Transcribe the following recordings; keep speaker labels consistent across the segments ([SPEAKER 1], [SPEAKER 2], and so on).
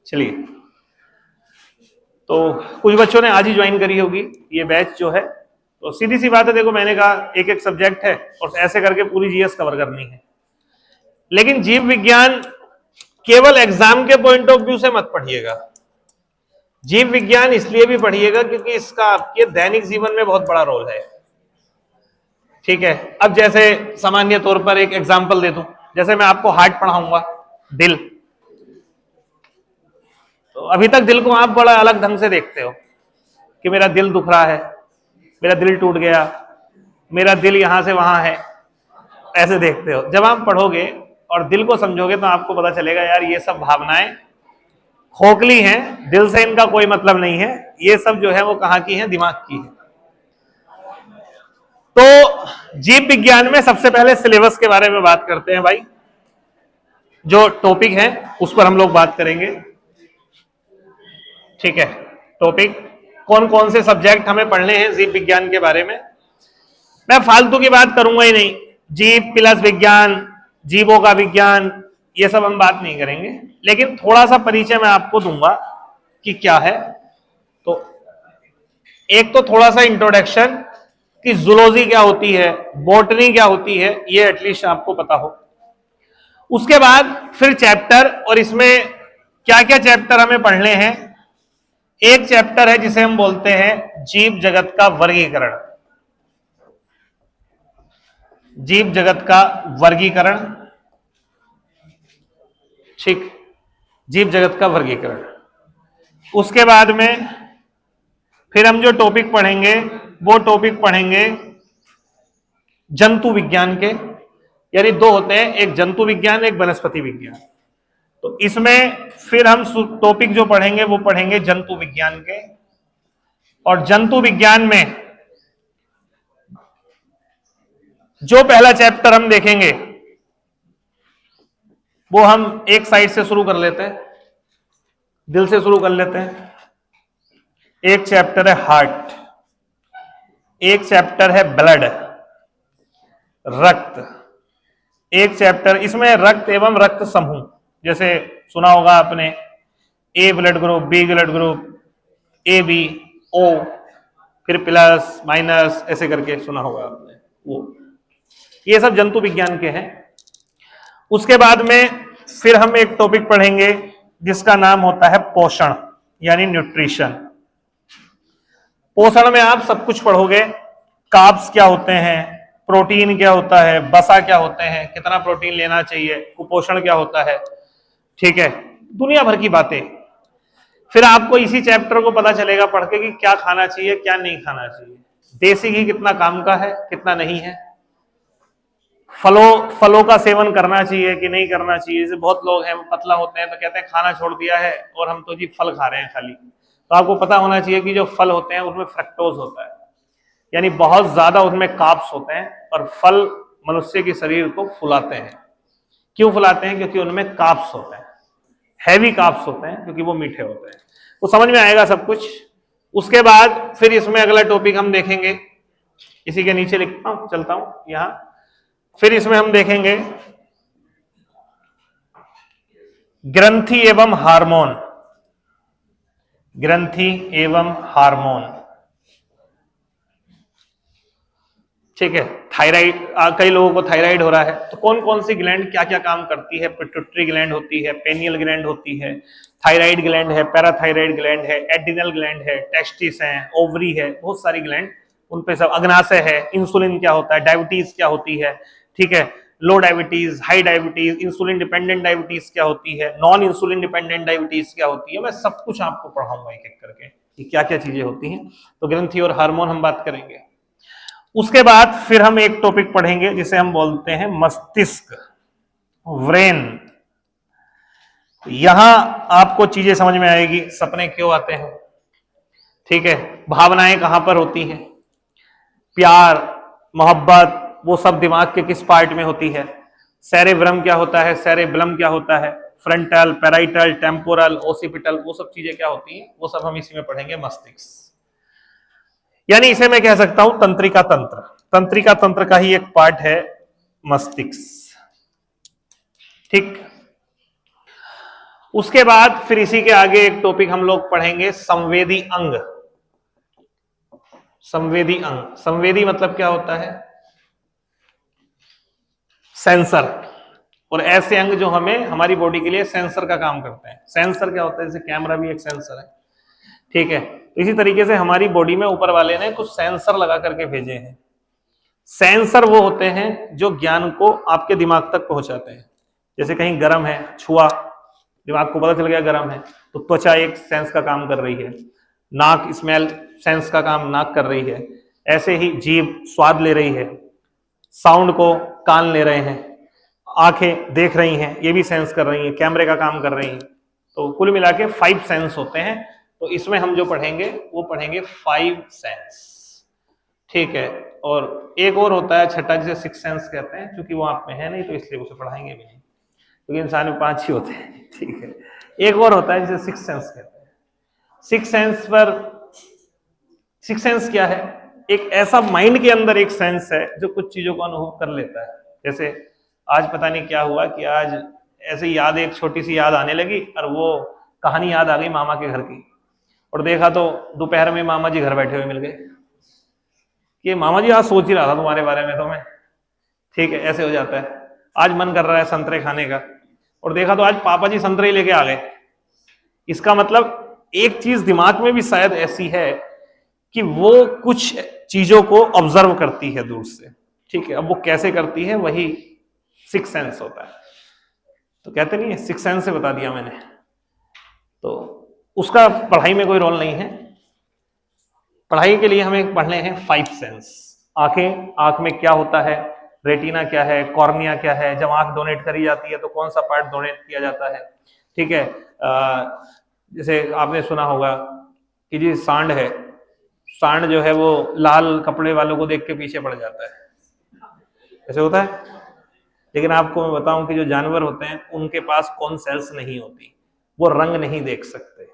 [SPEAKER 1] चलिए, तो कुछ बच्चों ने आज ही ज्वाइन करी होगी ये बैच जो है। तो सीधी सी बात है, देखो मैंने कहा एक एक सब्जेक्ट है और ऐसे करके पूरी जीएस कवर करनी है। लेकिन जीव विज्ञान केवल एग्जाम के पॉइंट ऑफ व्यू से मत पढ़िएगा। जीव विज्ञान इसलिए भी पढ़िएगा क्योंकि इसका आपके दैनिक जीवन में बहुत बड़ा रोल है। ठीक है, अब जैसे सामान्य तौर पर एक एग्जांपल दे दूं, जैसे मैं आपको हार्ट पढ़ाऊंगा, दिल, तो अभी तक दिल को आप बड़ा अलग ढंग से देखते हो कि मेरा दिल दुख रहा है, मेरा दिल टूट गया, मेरा दिल यहां से वहां है, ऐसे देखते हो। जब आप पढ़ोगे और दिल को समझोगे तो आपको पता चलेगा यार ये सब भावनाएं खोखली हैं, दिल से इनका कोई मतलब नहीं है, ये सब जो है वो कहां की है, दिमाग की है। तो जीव विज्ञान में सबसे पहले सिलेबस के बारे में बात करते हैं भाई। जो टॉपिक है उस पर हम लोग बात करेंगे। ठीक है, टॉपिक कौन कौन से सब्जेक्ट हमें पढ़ने हैं जीव विज्ञान के बारे में। मैं फालतू की बात करूंगा ही नहीं, जीव प्लस विज्ञान, जीवों का विज्ञान, ये सब हम बात नहीं करेंगे, लेकिन थोड़ा सा परिचय मैं आपको दूंगा कि क्या है। तो एक तो थोड़ा सा इंट्रोडक्शन कि जूलॉजी क्या होती है, बॉटनी क्या होती है, ये एटलीस्ट आपको पता हो। उसके बाद फिर चैप्टर, और इसमें क्या क्या चैप्टर हमें पढ़ने हैं। एक चैप्टर है जिसे हम बोलते हैं जीव जगत का वर्गीकरण। जीव जगत का वर्गीकरण, ठीक, जीव जगत का वर्गीकरण। उसके बाद में फिर हम जो टॉपिक पढ़ेंगे वो टॉपिक पढ़ेंगे जंतु विज्ञान के, यानी दो होते हैं, एक जंतु विज्ञान, एक वनस्पति विज्ञान। तो इसमें फिर हम टॉपिक जो पढ़ेंगे वो पढ़ेंगे जंतु विज्ञान के। और जंतु विज्ञान में जो पहला चैप्टर हम देखेंगे वो हम एक साइड से शुरू कर लेते हैं, दिल से शुरू कर लेते हैं। एक चैप्टर है हार्ट, एक चैप्टर है ब्लड, रक्त, एक चैप्टर, इसमें रक्त एवं रक्त समूह, जैसे सुना होगा आपने A blood group, B blood group, A B, O, फिर प्लस माइनस, ऐसे करके सुना होगा आपने, वो ये सब जंतु विज्ञान के हैं। उसके बाद में फिर हम एक टॉपिक पढ़ेंगे जिसका नाम होता है पोषण, यानी न्यूट्रिशन। पोषण में आप सब कुछ पढ़ोगे, कार्ब्स क्या होते हैं, प्रोटीन क्या होता है, वसा क्या होते हैं, कितना प्रोटीन लेना चाहिए, कुपोषण क्या होता है, ठीक है, दुनिया भर की बातें। फिर आपको इसी चैप्टर को पता चलेगा पढ़ के कि क्या खाना चाहिए क्या नहीं खाना चाहिए, देसी घी कितना काम का है कितना नहीं है, फलों का सेवन करना चाहिए कि नहीं करना चाहिए। जैसे बहुत लोग हैं पतला होते हैं तो कहते हैं खाना छोड़ दिया है और हम तो जी फल खा रहे हैं खाली। तो आपको पता होना चाहिए कि जो फल होते हैं उनमें फ्रक्टोज होता है, यानी बहुत ज्यादा उनमें कार्ब्स होते हैं, और फल मनुष्य के शरीर को फुलाते हैं। क्यों फुलाते हैं? क्योंकि उनमें कार्ब्स होते हैं, हैवी कार्ब्स होते हैं, क्योंकि वो मीठे होते हैं। तो समझ में आएगा सब कुछ। उसके बाद फिर इसमें अगला टॉपिक हम देखेंगे, इसी के नीचे लिखता हूं, चलता हूं यहां। फिर इसमें हम देखेंगे ग्रंथि एवं हार्मोन, ग्रंथि एवं हार्मोन, ठीक है। थायराइड, कई लोगों को थायराइड हो रहा है, तो कौन कौन सी ग्लैंड क्या क्या काम करती है। पिट्यूटरी ग्लैंड होती है, पेनियल ग्लैंड होती है, थायराइड ग्लैंड है, पैराथायराइड ग्लैंड है, एड्रिनल ग्लैंड है, टेस्टिस है, ओवरी है, बहुत सारी ग्लैंड, उन पे सब, अग्नाशय है, इंसुलिन क्या होता है, डायबिटीज क्या होती है, ठीक है, low diabetes, high diabetes, insulin dependent diabetes क्या होती है, नॉन इंसुलिन डिपेंडेंट डायबिटीज क्या होती है। मैं सब कुछ आपको पढ़ाऊंगा एक एक करके कि क्या क्या चीजें होती हैं। तो ग्रंथि और हार्मोन हम बात करेंगे। उसके बाद फिर हम एक टॉपिक पढ़ेंगे जिसे हम बोलते हैं मस्तिष्क, ब्रेन। यहां आपको चीजें समझ में आएगी, सपने क्यों आते हैं, ठीक है, भावनाएं कहां पर होती हैं, प्यार मोहब्बत वो सब दिमाग के किस पार्ट में होती है, सेरेब्रम क्या होता है, सेरेब्लम क्या होता है, फ्रंटल, पैराइटल, टेम्पोरल, ओसिपिटल, वो सब चीजें क्या होती हैं, वो सब हम इसी में पढ़ेंगे। मस्तिष्क यानी इसे मैं कह सकता हूं तंत्रिका तंत्र, तंत्रिका तंत्र का ही एक पार्ट है मस्तिष्क, ठीक। उसके बाद फिर इसी के आगे एक टॉपिक हम लोग पढ़ेंगे संवेदी अंग। संवेदी अंग, संवेदी मतलब क्या होता है? सेंसर। और ऐसे अंग जो हमें हमारी बॉडी के लिए सेंसर का काम करते हैं। सेंसर क्या होता है? जैसे कैमरा भी एक सेंसर है, ठीक है। तो इसी तरीके से हमारी बॉडी में ऊपर वाले ने कुछ सेंसर लगा करके भेजे हैं। सेंसर वो होते हैं जो ज्ञान को आपके दिमाग तक पहुंचाते हैं। जैसे कहीं गर्म है, छुआ, दिमाग को पता चल गया गर्म है, तो त्वचा एक सेंस का काम कर रही है, नाक स्मेल सेंस का काम नाक कर रही है, ऐसे ही जीभ स्वाद ले रही है, साउंड को कान ले रहे हैं, आंखें देख रही हैं, ये भी सेंस कर रही हैं, कैमरे का काम कर रही हैं। तो कुल मिला के 5 सेंस होते हैं। तो इसमें हम जो पढ़ेंगे वो पढ़ेंगे 5 सेंस, ठीक है। और एक और होता है छठा, जिसे 6 सेंस कहते हैं, क्योंकि वो आप में है नहीं तो इसलिए उसे पढ़ाएंगे भी नहीं, क्योंकि इंसान में 5 ही होते हैं, ठीक है। एक और होता है जिसे 6 सेंस कहते हैं। 6 सेंस पर 6 सेंस क्या है? एक ऐसा माइंड के अंदर एक सेंस है जो कुछ चीजों को अनुभव कर लेता है। जैसे आज पता नहीं क्या हुआ कि आज ऐसे याद, एक छोटी सी याद आने लगी और वो कहानी याद आ गई मामा के घर की, और देखा तो दोपहर में मामा जी घर बैठे हुए मिल गए कि मामा जी आज सोच ही रहा था तुम्हारे बारे में तो मैं, ठीक है। ऐसे हो जाता है। आज मन कर रहा है संतरे खाने का, और देखा तो आज पापा जी संतरे लेके आ गए। इसका मतलब एक चीज दिमाग में भी शायद ऐसी है कि वो कुछ चीजों को ऑब्जर्व करती है दूर से, ठीक है। अब वो कैसे करती है, वही 6 सेंस होता है। तो कहते नहीं है 6 सेंस से बता दिया मैंने, तो उसका पढ़ाई में कोई रोल नहीं है। पढ़ाई के लिए हमें पढ़ने हैं 5 सेंस। आंखें, आंख में क्या होता है, रेटिना क्या है, कॉर्निया क्या है, जब आंख डोनेट करी जाती है तो कौन सा पार्ट डोनेट किया जाता है, ठीक है। जैसे आपने सुना होगा कि जी सांड है, सांड जो है वो लाल कपड़े वालों को देख के पीछे पड़ जाता है, ऐसे होता है। लेकिन आपको मैं बताऊं कि जो जानवर होते हैं उनके पास कौन सेल्स नहीं होती, वो रंग नहीं देख सकते,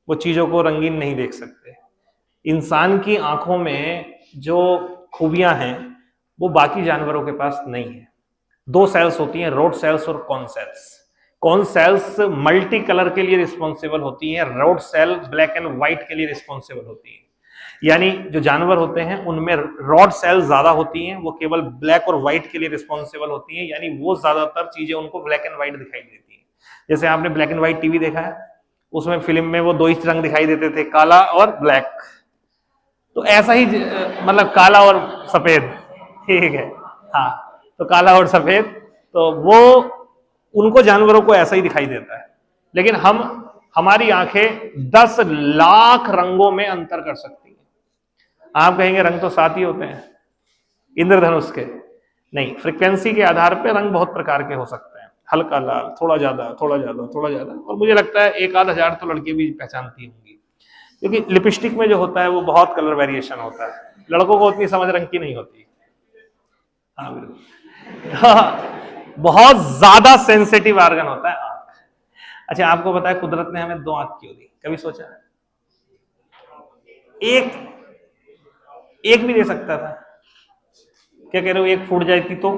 [SPEAKER 1] वो चीजों को रंगीन नहीं देख सकते। इंसान की आंखों में जो खूबियां हैं वो बाकी जानवरों के पास नहीं है। 2 सेल्स होती हैं, रोड सेल्स और cone cells. Cone cells multi colour के लिए रिस्पॉन्सिबल होती हैं, rod cell black and white के लिए रिस्पॉन्सिबल होती है। यानी जो जानवर होते हैं उनमें रॉड सेल्स ज्यादा होती हैं, वो केवल ब्लैक और व्हाइट के लिए रिस्पॉन्सिबल होती हैं, यानी वो ज्यादातर चीजें उनको ब्लैक एंड व्हाइट दिखाई देती हैं। जैसे आपने ब्लैक एंड व्हाइट टीवी देखा है, उसमें फिल्म में वो 2 ही रंग दिखाई देते थे, काला और ब्लैक। तो ऐसा ही मतलब काला और सफेद, ठीक है, हाँ। तो काला और सफेद, तो वो उनको जानवरों को ऐसा ही दिखाई देता है। लेकिन हमारी आंखें 10 लाख रंगों में अंतर कर सकती हैं। आप कहेंगे रंग तो 7 ही होते हैं इंद्रधनुष के, नहीं, फ्रीक्वेंसी के आधार पर रंग बहुत प्रकार के हो सकते हैं। हल्का लाल, थोड़ा ज्यादा, थोड़ा ज्यादा, थोड़ा ज्यादा, और मुझे लगता है 1-आध हजार तो लड़की भी पहचानती होंगी, क्योंकि लिपस्टिक में जो होता है वो बहुत कलर वेरिएशन होता है, लड़कों को उतनी समझ रंग की नहीं होती। हाँ बिल्कुल, हाँ, बहुत ज्यादा सेंसिटिव ऑर्गन होता है आंख। अच्छा, आपको पता है कुदरत ने हमें 2 आंख क्यों दी? कभी सोचा है? एक भी दे सकता था। क्या कह रहे हो, एक फूट जाती तो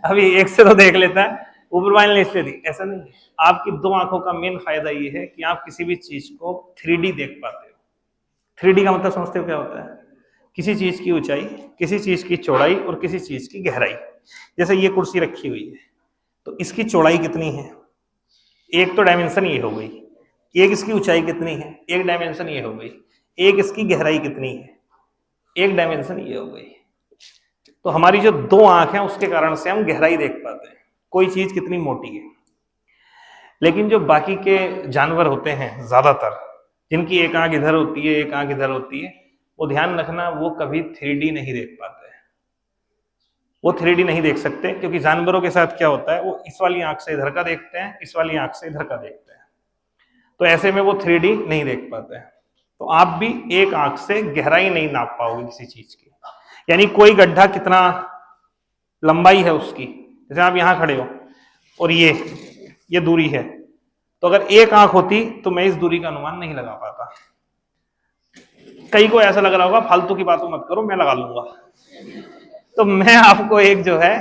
[SPEAKER 1] अभी एक से तो देख लेता है, ऊपर वाले ने इसलिए दी, ऐसा नहीं है। आपकी 2 आंखों का मेन फायदा ये है कि आप किसी भी चीज को 3D देख पाते हो। 3D का मतलब समझते हो क्या होता है? किसी चीज की ऊंचाई, किसी चीज की चौड़ाई और किसी चीज की गहराई। जैसे ये कुर्सी रखी हुई है, तो इसकी चौड़ाई कितनी है, एक तो डायमेंशन ये हो गई, एक इसकी ऊंचाई कितनी है, एक डायमेंशन ये हो गई, एक इसकी गहराई कितनी है, एक डायमेंशन ये हो गई। तो हमारी जो 2 आंख है उसके कारण से हम गहराई देख पाते हैं, कोई चीज कितनी मोटी है। लेकिन जो बाकी के जानवर होते हैं ज्यादातर, जिनकी एक आंख इधर होती है, एक आंख इधर होती है, वो ध्यान रखना वो कभी 3D नहीं देख पाते हैं। वो 3D नहीं देख सकते, क्योंकि जानवरों के साथ क्या होता है, वो इस वाली आंख से इधर का देखते हैं, इस वाली आंख से इधर का देखते हैं, तो ऐसे में वो 3D नहीं देख पाते हैं। तो आप भी एक आंख से गहराई नहीं नाप पाओगे किसी चीज की। यानी कोई गड्ढा कितना लंबाई है उसकी, जैसे आप यहां खड़े हो और ये दूरी है, तो अगर एक आंख होती तो मैं इस दूरी का अनुमान नहीं लगा पाता। कई को ऐसा लग रहा होगा फालतू की बातों मत करो, मैं लगा लूंगा। तो मैं आपको एक जो है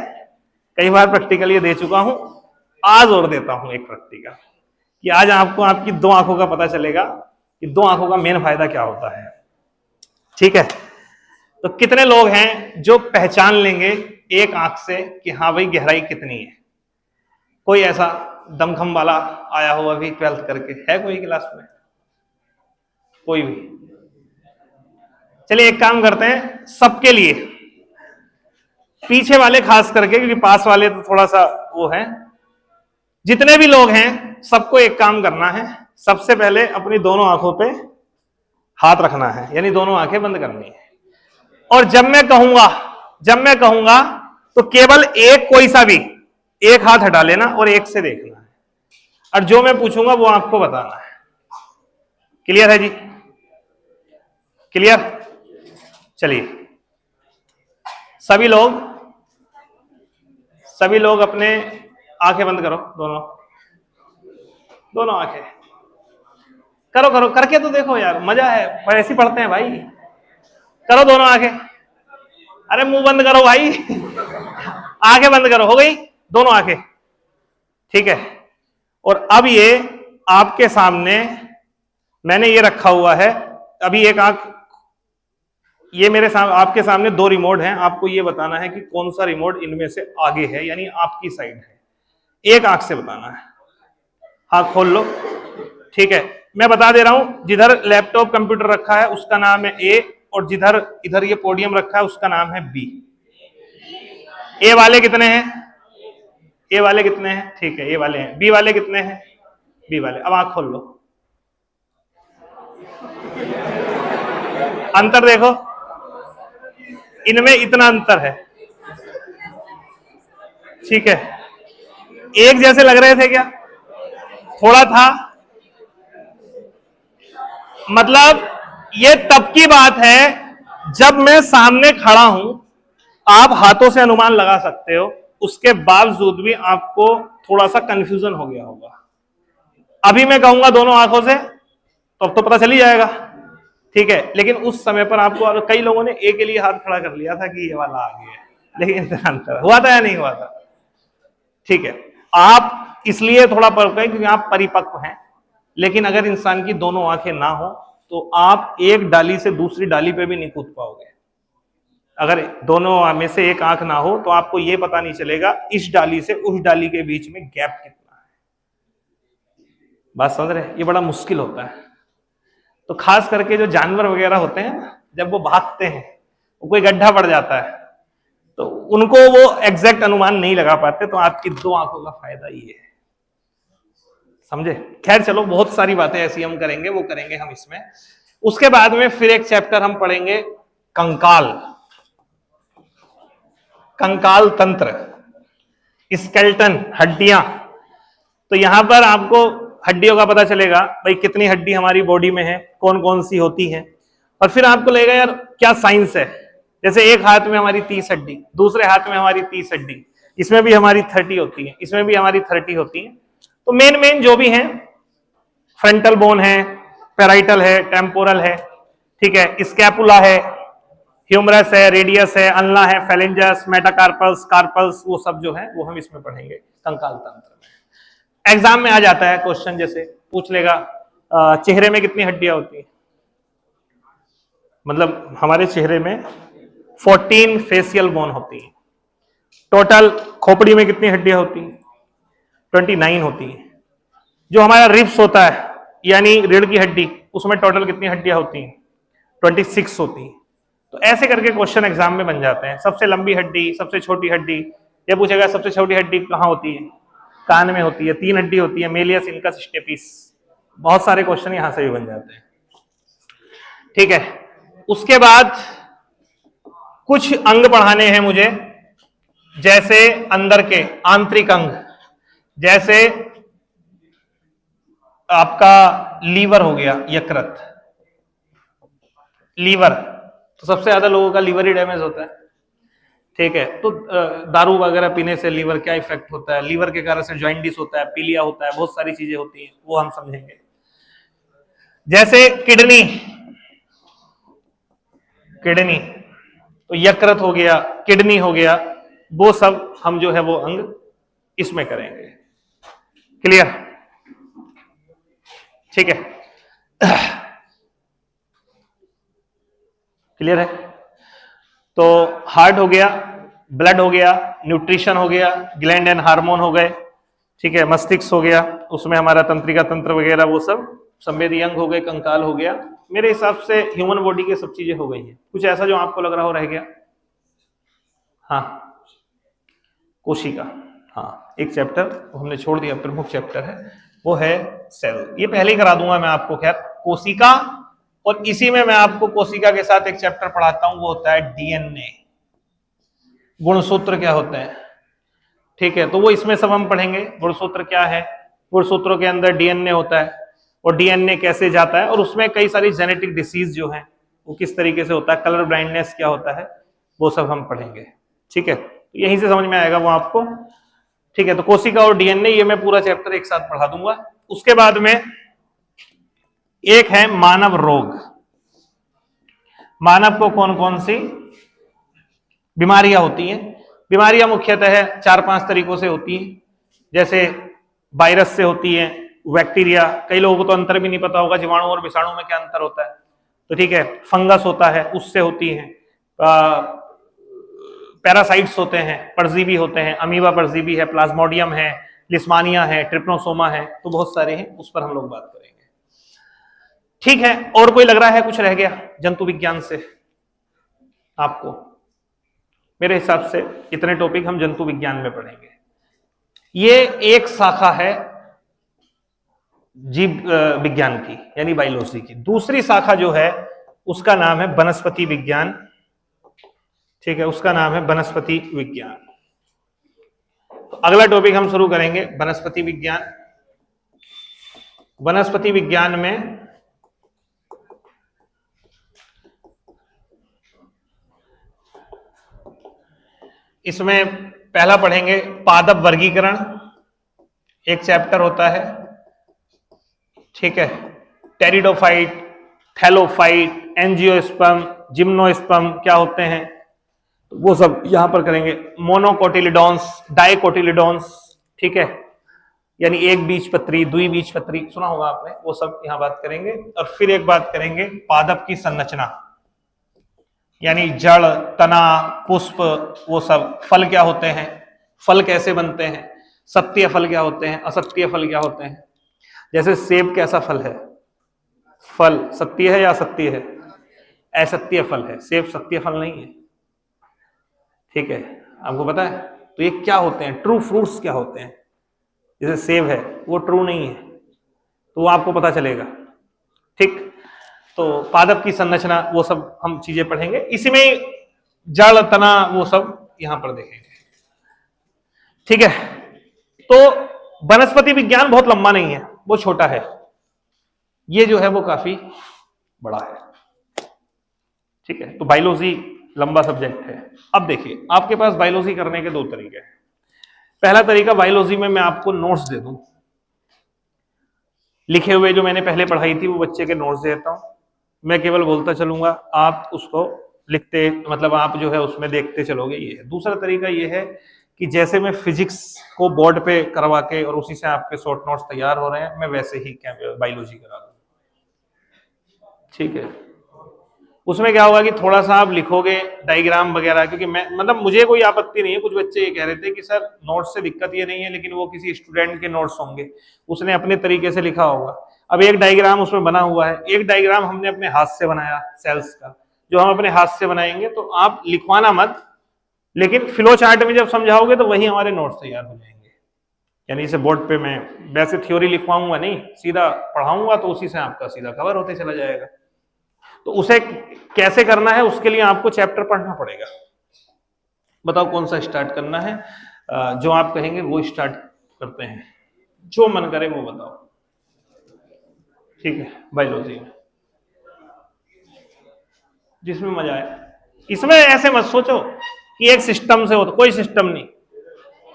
[SPEAKER 1] कई बार प्रैक्टिकल ये दे चुका हूं आज और देता हूं एक प्रैक्टिकल कि आज आपको आपकी दो आंखों का पता चलेगा कि दो आंखों का मेन फायदा क्या होता है। ठीक है, तो कितने लोग हैं जो पहचान लेंगे एक आंख से कि हाँ भाई गहराई कितनी है? कोई ऐसा दमखम वाला आया हो अभी 12th करके, है कोई क्लास में? कोई भी? चलिए एक काम करते हैं, सबके लिए, पीछे वाले खास करके, क्योंकि पास वाले तो थोड़ा सा वो है, जितने भी लोग हैं सबको एक काम करना है, सबसे पहले अपनी दोनों आंखों पे हाथ रखना है, यानी दोनों आंखें बंद करनी है। और जब मैं कहूंगा तो केवल एक, कोई सा भी एक हाथ हटा लेना और एक से देखना है, और जो मैं पूछूंगा वो आपको बताना है। क्लियर है जी? क्लियर? चलिए सभी लोग अपने आंखें बंद करो, दोनों आंखें करो करके तो देखो यार, मजा है, पर ऐसे पढ़ते हैं भाई। करो दोनों आंखें, अरे मुंह बंद करो भाई आंखें बंद करो, हो गई दोनों आंखें? ठीक है, और अब ये आपके सामने मैंने ये रखा हुआ है, अभी एक आंख, ये मेरे सामने, आपके सामने दो रिमोट हैं, आपको ये बताना है कि कौन सा रिमोट इनमें से आगे है, यानी आपकी साइड है, एक आंख से बताना है। हाँ खोल लो। ठीक है, मैं बता दे रहा हूं, जिधर लैपटॉप कंप्यूटर रखा है उसका नाम है ए, और जिधर इधर ये पोडियम रखा है उसका नाम है बी। ए वाले कितने हैं? ए वाले कितने हैं? ठीक है, ए वाले हैं। बी वाले कितने हैं? बी वाले। अब आंख खोल लो, अंतर देखो, इनमें इतना अंतर है। ठीक है, एक जैसे लग रहे थे क्या? थोड़ा था, मतलब ये तब की बात है जब मैं सामने खड़ा हूं, आप हाथों से अनुमान लगा सकते हो, उसके बावजूद भी आपको थोड़ा सा कंफ्यूजन हो गया होगा। अभी मैं कहूंगा दोनों आंखों से तो अब तो पता चल ही जाएगा। ठीक है, लेकिन उस समय पर आपको, कई लोगों ने ए के लिए हाथ खड़ा कर लिया था कि ये वाला आगे है, लेकिन इतना अंतर हुआ था या नहीं हुआ था? ठीक है, आप इसलिए थोड़ा फर्क है क्योंकि आप परिपक्व हैं, लेकिन अगर इंसान की दोनों आंखें ना हो तो आप एक डाली से दूसरी डाली पे भी नहीं कूद पाओगे। अगर दोनों में से एक आंख ना हो तो आपको यह पता नहीं चलेगा इस डाली से उस डाली के बीच में गैप कितना है। बात समझ रहे? ये बड़ा मुश्किल होता है। तो खास करके जो जानवर वगैरह होते हैं ना, जब वो भागते हैं, वो कोई गड्ढा पड़ जाता है तो उनको वो एग्जैक्ट अनुमान नहीं लगा पाते, तो आपकी दो आंखों का फायदा ये है। समझे? खैर चलो, बहुत सारी बातें ऐसी हम करेंगे, वो करेंगे हम इसमें। उसके बाद में फिर एक चैप्टर हम पढ़ेंगे कंकाल तंत्र, स्केलेटन, हड्डियां। तो यहां पर आपको हड्डियों का पता चलेगा भाई कितनी हड्डी हमारी बॉडी में है, कौन कौन सी होती हैं, और फिर आपको लगेगा यार क्या साइंस है। जैसे एक हाथ में हमारी 30 हड्डी, दूसरे हाथ में हमारी 30 हड्डी, इसमें भी हमारी 30 होती है, इसमें भी हमारी 30 होती है। तो मेन जो भी है, फ्रंटल बोन है, पेराइटल है, टेम्पोरल है, ठीक है, स्कैपुला है, ह्यूमरस है, रेडियस है, अल्ना है, फेलेंजस, मेटाकार्पल्स, कार्पल्स, वो सब जो है वो हम इसमें पढ़ेंगे कंकाल तंत्र में। एग्जाम में आ जाता है क्वेश्चन, जैसे पूछ लेगा चेहरे में कितनी हड्डियां होती है, मतलब हमारे चेहरे में 14 फेशियल बोन होती है। टोटल खोपड़ी में कितनी हड्डियां होती हैं? 29 होती है। जो हमारा रिब्स होता है यानी रीढ़ की हड्डी, उसमें टोटल कितनी हड्डियां होती हैं? 26 होती हैं। तो ऐसे करके क्वेश्चन एग्जाम में बन जाते हैं। सबसे लंबी हड्डी, सबसे छोटी हड्डी, ये पूछेगा सबसे छोटी हड्डी कहाँ होती है? कान में होती है। 3 हड्डी होती है, मेलियस, इनकस, स्टेपिस। बहुत सारे क्वेश्चन यहां से भी बन जाते हैं। ठीक है, उसके बाद कुछ अंग पढ़ाने हैं मुझे, जैसे अंदर के आंतरिक अंग, जैसे आपका लीवर हो गया, यकृत, लीवर, तो सबसे ज्यादा लोगों का लीवर ही डैमेज होता है। ठीक है, तो दारू वगैरह पीने से लीवर क्या इफेक्ट होता है, लीवर के कारण से जॉइंटिस होता है, पीलिया होता है, बहुत सारी चीजें होती हैं, वो हम समझेंगे। जैसे किडनी, तो यकृत हो गया, किडनी हो गया, वो सब हम जो है वो अंग इसमें करेंगे। क्लियर? ठीक है, क्लियर है? तो हार्ट हो गया, ब्लड हो गया, न्यूट्रिशन हो गया, ग्लैंड एंड हार्मोन हो गए, ठीक है, मस्तिष्क हो गया, उसमें हमारा तंत्रिका तंत्र वगैरह वो सब, संवेदी अंग हो गए, कंकाल हो गया। मेरे हिसाब से ह्यूमन बॉडी की सब चीजें हो गई हैं। कुछ ऐसा जो आपको लग रहा हो रह गया? हाँ, कोशिका, हाँ, एक चैप्टर हमने छोड़ दिया, प्रमुख चैप्टर है वो है सेल। ये पहले ही करा दूंगा मैं आपको। खैर, कोशिका, और इसी में मैं आपको कोशिका के साथ एक चैप्टर पढ़ाता हूं, वो होता है डीएनए, गुणसूत्र क्या होते हैं, ठीक है, तो वो इसमें सब हम पढ़ेंगे। गुणसूत्र क्या है, गुणसूत्रों के अंदर डीएनए होता है, और डीएनए कैसे जाता है, और उसमें कई सारी जेनेटिक डिसीज जो है वो किस तरीके से होता है, कलर ब्लाइंडनेस क्या होता है, वो सब हम पढ़ेंगे, ठीक है, तो यहीं से समझ में आएगा वो आपको, ठीक है। तो कोशिका और डीएनए, ये मैं पूरा चैप्टर एक साथ पढ़ा दूंगा। उसके बाद में एक है मानव रोग। मानव को कौन कौन सी बीमारियां होती हैं? बीमारियां मुख्यतः 4-5 तरीकों से होती हैं, जैसे वायरस से होती है, बैक्टीरिया, कई लोगों को तो अंतर भी नहीं पता होगा जीवाणु और विषाणु में क्या अंतर होता है, तो ठीक है, फंगस होता है, उससे होती है, पैरासाइट्स होते हैं, परजीवी होते हैं, अमीबा परजीवी है, प्लाज्मोडियम है, लिस्मानिया है, ट्रिप्नोसोमा है, तो बहुत सारे हैं, उस पर हम लोग बात करेंगे, ठीक है। और कोई लग रहा है कुछ रह गया जंतु विज्ञान से आपको? मेरे हिसाब से इतने टॉपिक हम जंतु विज्ञान में पढ़ेंगे। ये एक शाखा है जीव विज्ञान की, यानी बायोलॉजी की। दूसरी शाखा जो है उसका नाम है वनस्पति विज्ञान, ठीक है, उसका नाम है वनस्पति विज्ञान। तो अगला टॉपिक हम शुरू करेंगे वनस्पति विज्ञान। वनस्पति विज्ञान में इसमें पहला पढ़ेंगे पादप वर्गीकरण, एक चैप्टर होता है, ठीक है, टेरिडोफाइट, थैलोफाइट, एंजियोस्पर्म, जिम्नोस्पर्म क्या होते हैं, तो वो सब यहां पर करेंगे। मोनोकोटिलिडॉन्स, डाइकोटिलिडॉन्स, ठीक है, यानी एक बीजपत्री, द्विबीजपत्री, सुना होगा आपने, वो सब यहां बात करेंगे। और फिर एक बात करेंगे पादप की संरचना, यानी जड़, तना, पुष्प, वो सब, फल क्या होते हैं, फल कैसे बनते हैं, सत्य फल क्या होते हैं, असत्य फल क्या होते हैं। जैसे सेब कैसा फल है, फल सत्य है या असत्य है, असत्य फल है, सेब सत्य फल नहीं है, ठीक है, आपको पता है। तो ये क्या होते हैं, ट्रू फ्रूट्स क्या होते हैं, जैसे सेब है वो ट्रू नहीं है, तो वो आपको पता चलेगा, ठीक। तो पादप की संरचना, वो सब हम चीजें पढ़ेंगे, इसमें जड़, तना, वो सब यहां पर देखेंगे, ठीक है। तो वनस्पति विज्ञान बहुत लंबा नहीं है, वो छोटा है, ये जो है वो काफी बड़ा है, ठीक है। तो बायोलॉजी लंबा सब्जेक्ट है। अब देखिए, आपके पास बायोलॉजी करने के दो तरीके हैं। पहला तरीका, बायोलॉजी में मैं आपको नोट्स दे दूं, लिखे हुए जो मैंने पहले पढ़ाई थी वो बच्चे के नोट्स देता हूं, मैं केवल बोलता चलूंगा, आप उसको लिखते, मतलब आप जो है उसमें देखते चलोगे, ये है। दूसरा तरीका ये है कि जैसे मैं फिजिक्स को बोर्ड पे करवा के और उसी से आपके शॉर्ट नोट्स तैयार हो रहे हैं, मैं वैसे ही बायोलॉजी करा दूं, ठीक है। उसमें क्या होगा कि थोड़ा सा आप लिखोगे डायग्राम वगैरह, क्योंकि मैं, मतलब मुझे कोई आपत्ति नहीं है, कुछ बच्चे ये कह रहे थे कि सर नोट्स से दिक्कत ये नहीं है, लेकिन वो किसी स्टूडेंट के नोट्स होंगे, उसने अपने तरीके से लिखा होगा। अब एक डायग्राम उसमें बना हुआ है, एक डायग्राम हमने अपने हाथ से बनाया सेल्स का, जो हम अपने हाथ से बनाएंगे, तो आप लिखवाना मत, लेकिन फ्लो चार्ट में जब समझाओगे तो वही हमारे नोट्स तैयार हो जाएंगे। यानी इसे बोर्ड पे मैं वैसे थ्योरी लिखवाऊंगा नहीं, सीधा पढ़ाऊंगा, तो उसी से आपका सीधा कवर होते चला जाएगा। तो उसे कैसे करना है, उसके लिए आपको चैप्टर पढ़ना पड़ेगा। बताओ कौन सा स्टार्ट करना है, जो आप कहेंगे वो स्टार्ट करते हैं, जो मन करे वो बताओ, ठीक है। बायोलॉजी में जिसमें मजा आए, इसमें ऐसे मत सोचो कि एक सिस्टम से हो, तो कोई सिस्टम नहीं,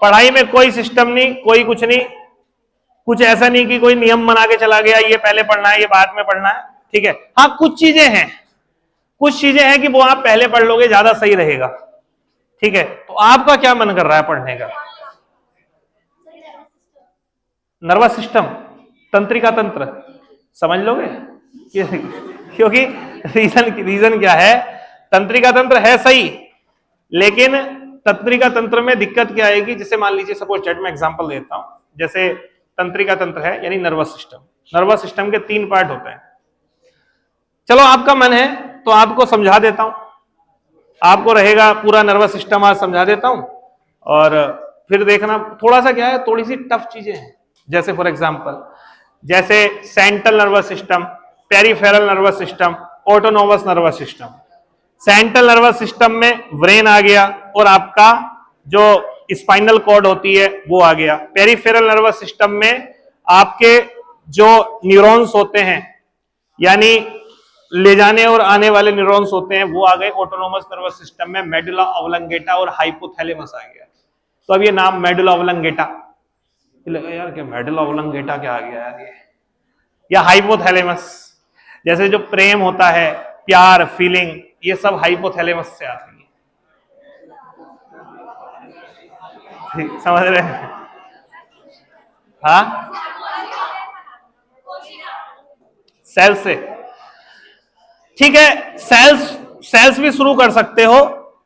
[SPEAKER 1] पढ़ाई में कोई सिस्टम नहीं, कोई कुछ नहीं, कुछ ऐसा नहीं कि कोई नियम बना के चला गया, ये पहले पढ़ना है, ये बाद में पढ़ना है, ठीक है। हाँ, कुछ चीजें हैं, कुछ चीजें हैं कि वो आप पहले पढ़ लोगे, ज्यादा सही रहेगा, ठीक है। तो आपका क्या मन कर रहा है पढ़ने का? नर्वस सिस्टम, तंत्रिका तंत्र, समझ लोगे? क्योंकि रीजन क्या है, तंत्रिका तंत्र है सही, लेकिन तंत्रिका तंत्र में दिक्कत क्या आएगी, जैसे मान लीजिए सपोज चैट में एग्जांपल देता हूं, जैसे तंत्रिका तंत्र है यानी नर्वस सिस्टम, नर्वस सिस्टम के 3 पार्ट होते हैं। चलो आपका मन है तो आपको समझा देता हूं, आपको रहेगा पूरा नर्वस सिस्टम आज समझा देता हूं, और फिर देखना थोड़ा सा क्या है, थोड़ी सी टफ चीजें हैं। जैसे फॉर एग्जांपल, जैसे central nervous system, peripheral nervous system, autonomous nervous system. Central nervous system में ब्रेन आ गया और आपका जो स्पाइनल कॉर्ड होती है वो आ गया। पेरिफेरल नर्वस सिस्टम में आपके जो न्यूरॉन्स होते हैं, यानी ले जाने और आने वाले न्यूरॉन्स होते हैं, वो आ गए। ऑटोनोमस नर्वस सिस्टम में मेडुला ऑब्लंगेटा और हाइपोथैलेमस आ गया। तो अब ये नाम मेडुला ऑब्लंगेटा, यार क्या मेडुला ऑब्लंगेटा क्या आ गया यार ये, या हाइपोथैलेमस, जैसे जो प्रेम होता है, प्यार, फीलिंग, ये सब हाइपोथैलेमस से आती है। समझ रहे हैं? हाँ, सेल से, ठीक है। सेल्स भी शुरू कर सकते हो।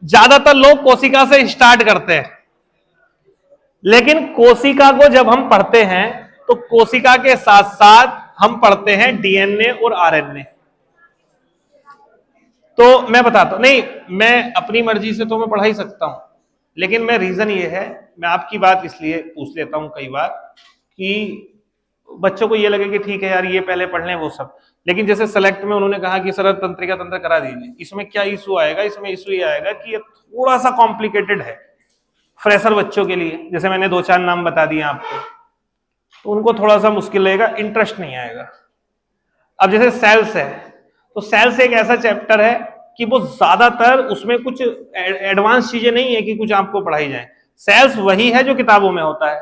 [SPEAKER 1] ज्यादातर लोग कोशिका से स्टार्ट करते हैं, लेकिन कोशिका को जब हम पढ़ते हैं तो कोशिका के साथ साथ हम पढ़ते हैं डीएनए और आरएनए। तो मैं बताता हूं, नहीं मैं अपनी मर्जी से तो मैं पढ़ा ही सकता हूं, लेकिन मैं रीजन ये है, मैं आपकी बात इसलिए पूछ लेता हूं कई बार कि बच्चों को ये लगे कि ठीक है यार ये पहले पढ़ लें वो सब। लेकिन जैसे सेलेक्ट में उन्होंने कहा कि सर तंत्रिका तंत्र करा दीजिए, इसमें क्या इशू आएगा, इसमें इशू ये आएगा कि ये थोड़ा सा कॉम्प्लिकेटेड है फ्रेशर बच्चों के लिए। जैसे मैंने 2-4 नाम बता दिए आपको, तो उनको थोड़ा सा मुश्किल लगेगा, इंटरेस्ट नहीं आएगा। अब जैसे सेल्स है, तो सेल्स एक ऐसा चैप्टर है कि वो ज्यादातर उसमें कुछ एडवांस चीजें नहीं है कि कुछ आपको पढ़ाई जाए। सेल्स वही है जो किताबों में होता है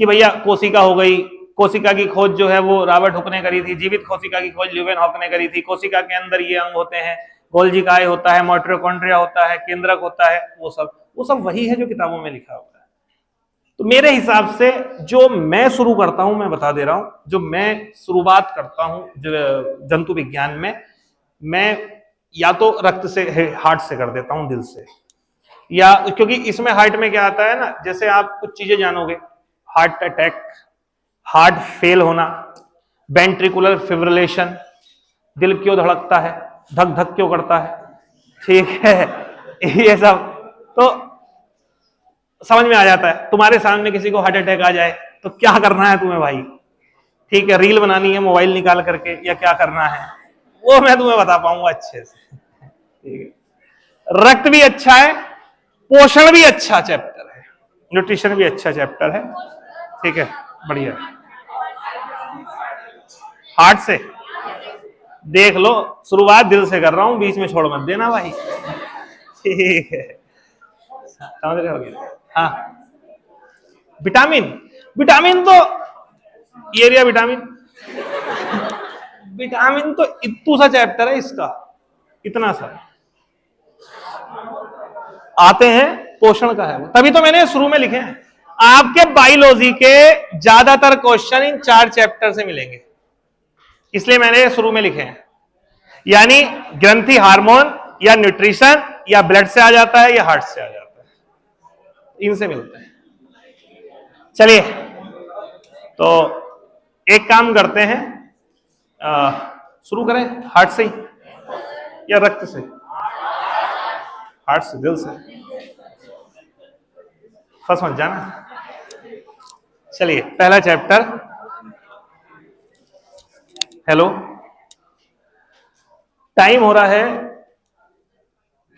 [SPEAKER 1] कि भैया कोशिका हो गई, कोशिका की खोज जो है वो रॉबर्ट हुक ने करी थी, जीवित कोशिका की खोज ल्यूवेन हॉक ने करी थी। कोशिका के अंदर ये अंग होते हैं, गोल्जी काय होता है, माइटोकॉन्ड्रिया होता है, केंद्रक होता है, वो सब वही है जो किताबों में लिखा हुआ है। तो मेरे हिसाब से जो मैं शुरू करता हूं, मैं बता दे रहा हूं, जो मैं शुरुआत करता हूं जंतु विज्ञान में, मैं या तो रक्त से, हार्ट से कर देता हूं, दिल से, या क्योंकि इसमें हार्ट में क्या आता है ना, जैसे आप कुछ चीजें जानोगे, हार्ट अटैक, हार्ट फेल होना, वेंट्रिकुलर फिब्रिलेशन, दिल क्यों धड़कता है, धक धक क्यों करता है, ठीक है, ये सब तो समझ में आ जाता है। तुम्हारे सामने किसी को हार्ट अटैक आ जाए तो क्या करना है तुम्हें भाई, ठीक है, रील बनानी है मोबाइल निकाल करके या क्या करना है, वो मैं तुम्हें बता पाऊंगा अच्छे से, ठीक है। रक्त भी अच्छा है, पोषण भी अच्छा चैप्टर है, न्यूट्रिशन भी अच्छा चैप्टर है, ठीक है, बढ़िया। हार्ट से देख लो, शुरुआत दिल से कर रहा हूं, बीच में छोड़ मत देना भाई, ठीक है, समझ रहे हो? हाँ, विटामिन, विटामिन तो एरिया विटामिन, विटामिन तो इतू सा चैप्टर है इसका, इतना सा आते हैं, पोषण का है वो, तभी तो मैंने शुरू में लिखे हैं। आपके बायोलॉजी के ज्यादातर क्वेश्चन इन 4 चैप्टर से मिलेंगे, इसलिए मैंने शुरू में लिखे हैं। यानी ग्रंथि, हार्मोन या न्यूट्रिशन या ब्लड से आ जाता है या हार्ट से आ जाता है, इनसे मिलते हैं। चलिए, तो एक काम करते हैं, शुरू करें हार्ट से या रक्त से? हार्ट से, दिल से, फंस मत जाना। चलिए, पहला चैप्टर, हेलो, टाइम हो रहा है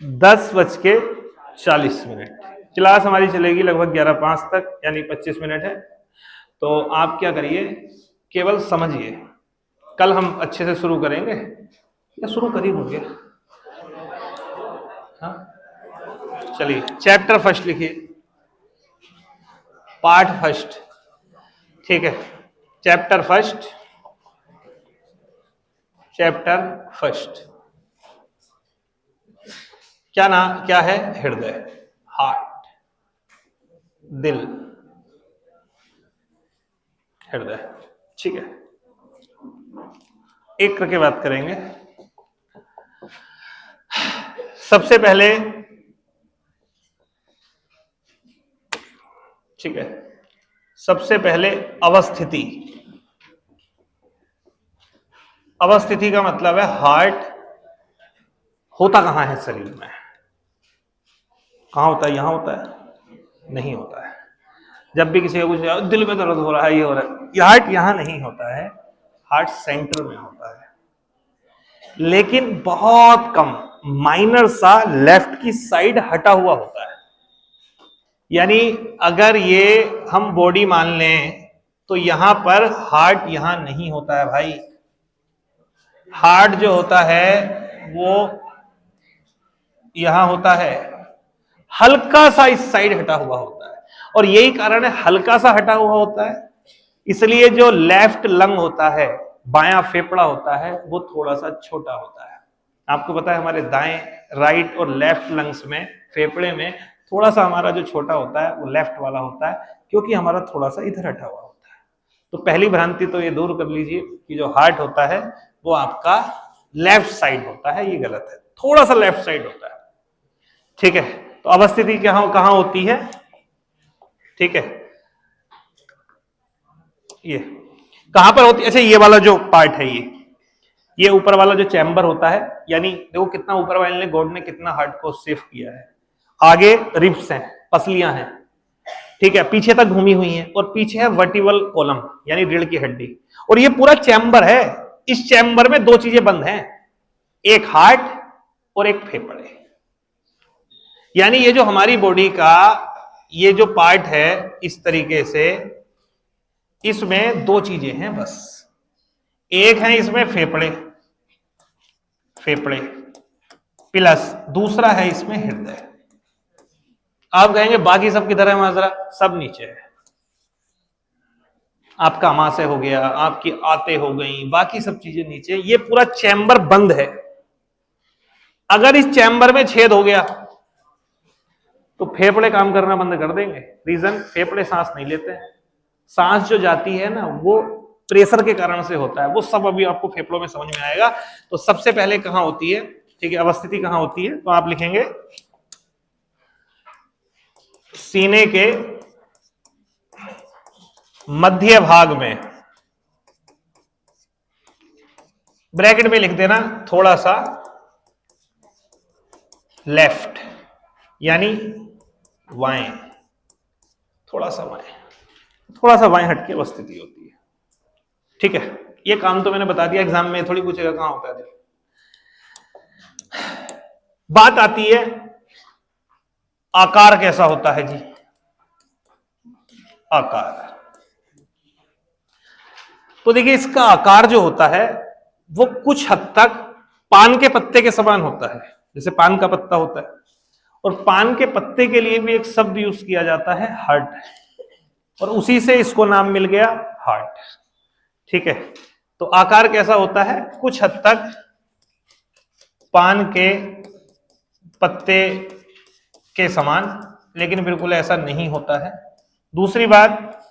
[SPEAKER 1] 10:40, क्लास हमारी चलेगी लगभग 11:05 तक, यानी 25 मिनट है। तो आप क्या करिए, केवल समझिए, कल हम अच्छे से शुरू करेंगे या शुरू कर ही होंगे। हाँ, चलिए, चैप्टर फर्स्ट लिखिए, पार्ट फर्स्ट, ठीक है, चैप्टर फर्स्ट, चैप्टर फर्स्ट क्या नाम, क्या है? हृदय, हार्ट, दिल, हृदय। ठीक है, एक करके बात करेंगे। सबसे पहले, ठीक है, सबसे पहले अवस्थिति। अवस्थिति का मतलब है हार्ट होता कहां है शरीर में? कहां होता है? यहां होता है? नहीं होता है। जब भी किसी को कुछ दिल में दर्द हो रहा है, ये हो रहा है, हार्ट यहां नहीं होता है, हार्ट सेंटर में होता है। लेकिन बहुत कम, माइनर सा लेफ्ट की साइड हटा हुआ होता है। यानी अगर ये हम बॉडी मान लें तो यहां पर हार्ट यहां नहीं होता है भाई। हार्ट जो होता है वो यहां होता है, हल्का सा इस साइड हटा हुआ होता है। और यही कारण है हल्का सा हटा हुआ होता है, इसलिए जो लेफ्ट लंग होता है, बायां फेफड़ा होता है, वो थोड़ा सा छोटा होता है। आपको पता है हमारे दाएं, राइट और लेफ्ट लंग्स में, फेफड़े में थोड़ा सा हमारा जो छोटा होता है वो लेफ्ट वाला होता है, क्योंकि हमारा थोड़ा सा इधर हटा हुआ होता है। तो पहली भ्रांति तो ये दूर कर लीजिए कि जो हार्ट होता है वो आपका लेफ्ट साइड होता है, ये गलत है, थोड़ा सा लेफ्ट साइड होता है। ठीक है, तो अवस्थिति कहां होती है? ठीक है, ये कहां पर होती है? अच्छा, ये वाला जो पार्ट है, ये ऊपर वाला जो चैम्बर होता है, यानी देखो कितना ऊपर वाले ने, गॉड ने कितना हार्ट को सेव किया है। आगे रिब्स हैं, पसलियां हैं, ठीक है, पीछे तक घूमी हुई हैं, और पीछे है वर्टिबल कॉलम यानी रीढ़ की हड्डी, और ये पूरा चैम्बर है। इस चैम्बर में दो चीजें बंद हैं, एक हार्ट और एक फेफड़े। यानी ये जो हमारी बॉडी का ये जो पार्ट है इस तरीके से, इसमें दो चीजें हैं बस। एक है इसमें फेफड़े, फेफड़े प्लस दूसरा है इसमें हृदय। आप कहेंगे बाकी सब किधर है माजरा? सब नीचे है। आपका अमाशय हो गया, आपकी आते हो गई, बाकी सब चीजें नीचे। ये पूरा चैम्बर बंद है। अगर इस चैम्बर में छेद हो गया तो फेफड़े काम करना बंद कर देंगे। रीजन, फेफड़े सांस नहीं लेते हैं। सांस जो जाती है ना, वो प्रेशर के कारण से होता है। वो सब अभी आपको फेफड़ों में समझ में आएगा। तो सबसे पहले कहां होती है? ठीक है, अवस्थिति कहां होती है? तो आप लिखेंगे सीने के मध्य भाग में, ब्रैकेट में लिख देना थोड़ा सा लेफ्ट, यानी वाएं, थोड़ा सा वाएं, थोड़ा सा वाएं हटके अवस्थिति होती है। ठीक है, ये काम तो मैंने बता दिया, एग्जाम में थोड़ी पूछेगा कहां होता है। बात आती है आकार कैसा होता है जी? आकार, तो देखिए इसका आकार जो होता है वो कुछ हद तक पान के पत्ते के समान होता है। जैसे पान का पत्ता होता है, और पान के पत्ते के लिए भी एक शब्द यूज किया जाता है हार्ट, और उसी से इसको नाम मिल गया हार्ट। ठीक है, तो आकार कैसा होता है? कुछ हद तक पान के पत्ते के समान, लेकिन बिल्कुल ऐसा नहीं होता है। दूसरी बात,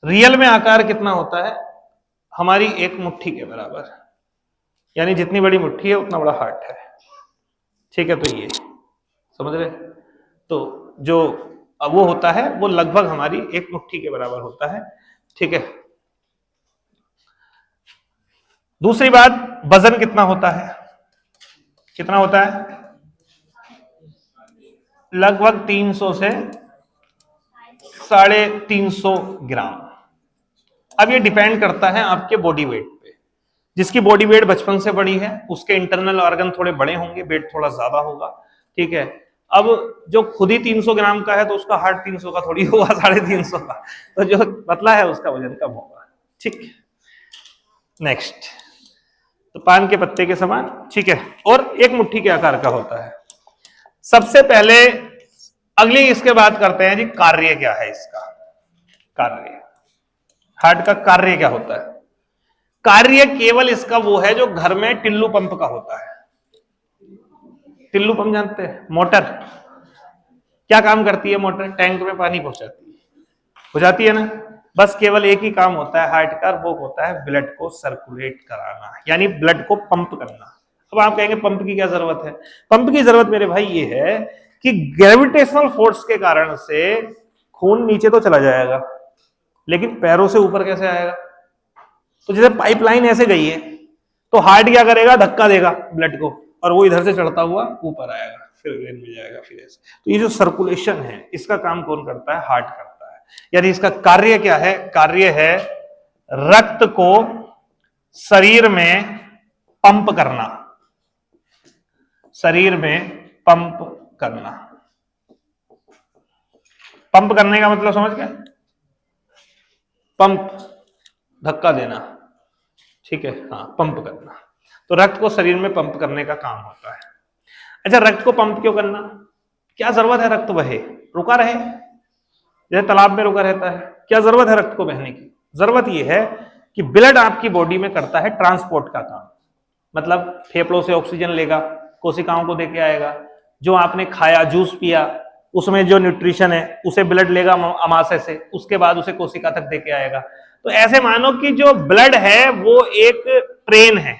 [SPEAKER 1] रियल में आकार कितना होता है? हमारी एक मुट्ठी के बराबर, यानी जितनी बड़ी मुट्ठी है उतना बड़ा हार्ट है। ठीक है, तो ये समझ रहे? तो जो वो होता है वो लगभग हमारी एक मुट्ठी के बराबर होता है। ठीक है, दूसरी बात, वजन कितना होता है? कितना होता है? लगभग 300 से 350 ग्राम। अब ये डिपेंड करता है आपके बॉडी वेट पे। जिसकी बॉडी वेट बचपन से बड़ी है उसके इंटरनल ऑर्गन थोड़े बड़े होंगे, वेट थोड़ा ज्यादा होगा। ठीक है, अब जो खुद ही 300 ग्राम का है तो उसका हार्ट 300 का थोड़ी होगा, 350 का। तो जो पतला है उसका वजन कम होगा। ठीक, नेक्स्ट, तो पान के पत्ते के समान, ठीक है, और एक मुट्ठी के आकार का होता है। सबसे पहले अगली इसके बात करते हैं जी, कार्य क्या है इसका? कार्य, हार्ट का कार्य क्या होता है? कार्य केवल इसका वो है जो घर में टिल्लू पंप का होता है। टिल्लू पंप जानते हैं? मोटर क्या काम करती है? मोटर टैंक में पानी पहुंचाती है, हो जाती है ना? बस केवल एक ही काम होता है हार्ट का, वो होता है ब्लड को सर्कुलेट कराना, यानी ब्लड को पंप करना। अब आप कहेंगे पंप की क्या जरूरत है? पंप की जरूरत मेरे भाई ये है कि ग्रेविटेशनल फोर्स के कारण से खून नीचे तो चला जाएगा, लेकिन पैरों से ऊपर कैसे आएगा? तो जैसे पाइपलाइन ऐसे गई है, तो हार्ट क्या करेगा? धक्का देगा ब्लड को, और वो इधर से चढ़ता हुआ ऊपर आएगा, फिर वेन में जाएगा, फिर ऐसे। तो ये जो सर्कुलेशन है, इसका काम कौन करता है? हार्ट करता है। यानी इसका कार्य क्या है? कार्य है रक्त को शरीर में पंप करना, शरीर में पंप करना। पंप करने का मतलब समझ गए? पंप, धक्का देना, ठीक है, हाँ, पंप करना। तो रक्त को शरीर में पंप करने का काम होता है। अच्छा, रक्त को पंप क्यों करना? क्या जरूरत है रक्त बहे, रुका रहे, जैसे तालाब में रुका रहता है? क्या जरूरत है रक्त को बहने की? जरूरत यह है कि ब्लड आपकी बॉडी में करता है ट्रांसपोर्ट का काम, मतलब फेफड़ों से ऑक्सीजन लेगा, कोशिकाओं को देके आएगा, जो आपने खाया, जूस पिया, उसमें जो न्यूट्रिशन है उसे ब्लड लेगा अमाशय से, उसके बाद उसे कोशिका तक देके आएगा। तो ऐसे मानो कि जो ब्लड है वो एक ट्रेन है,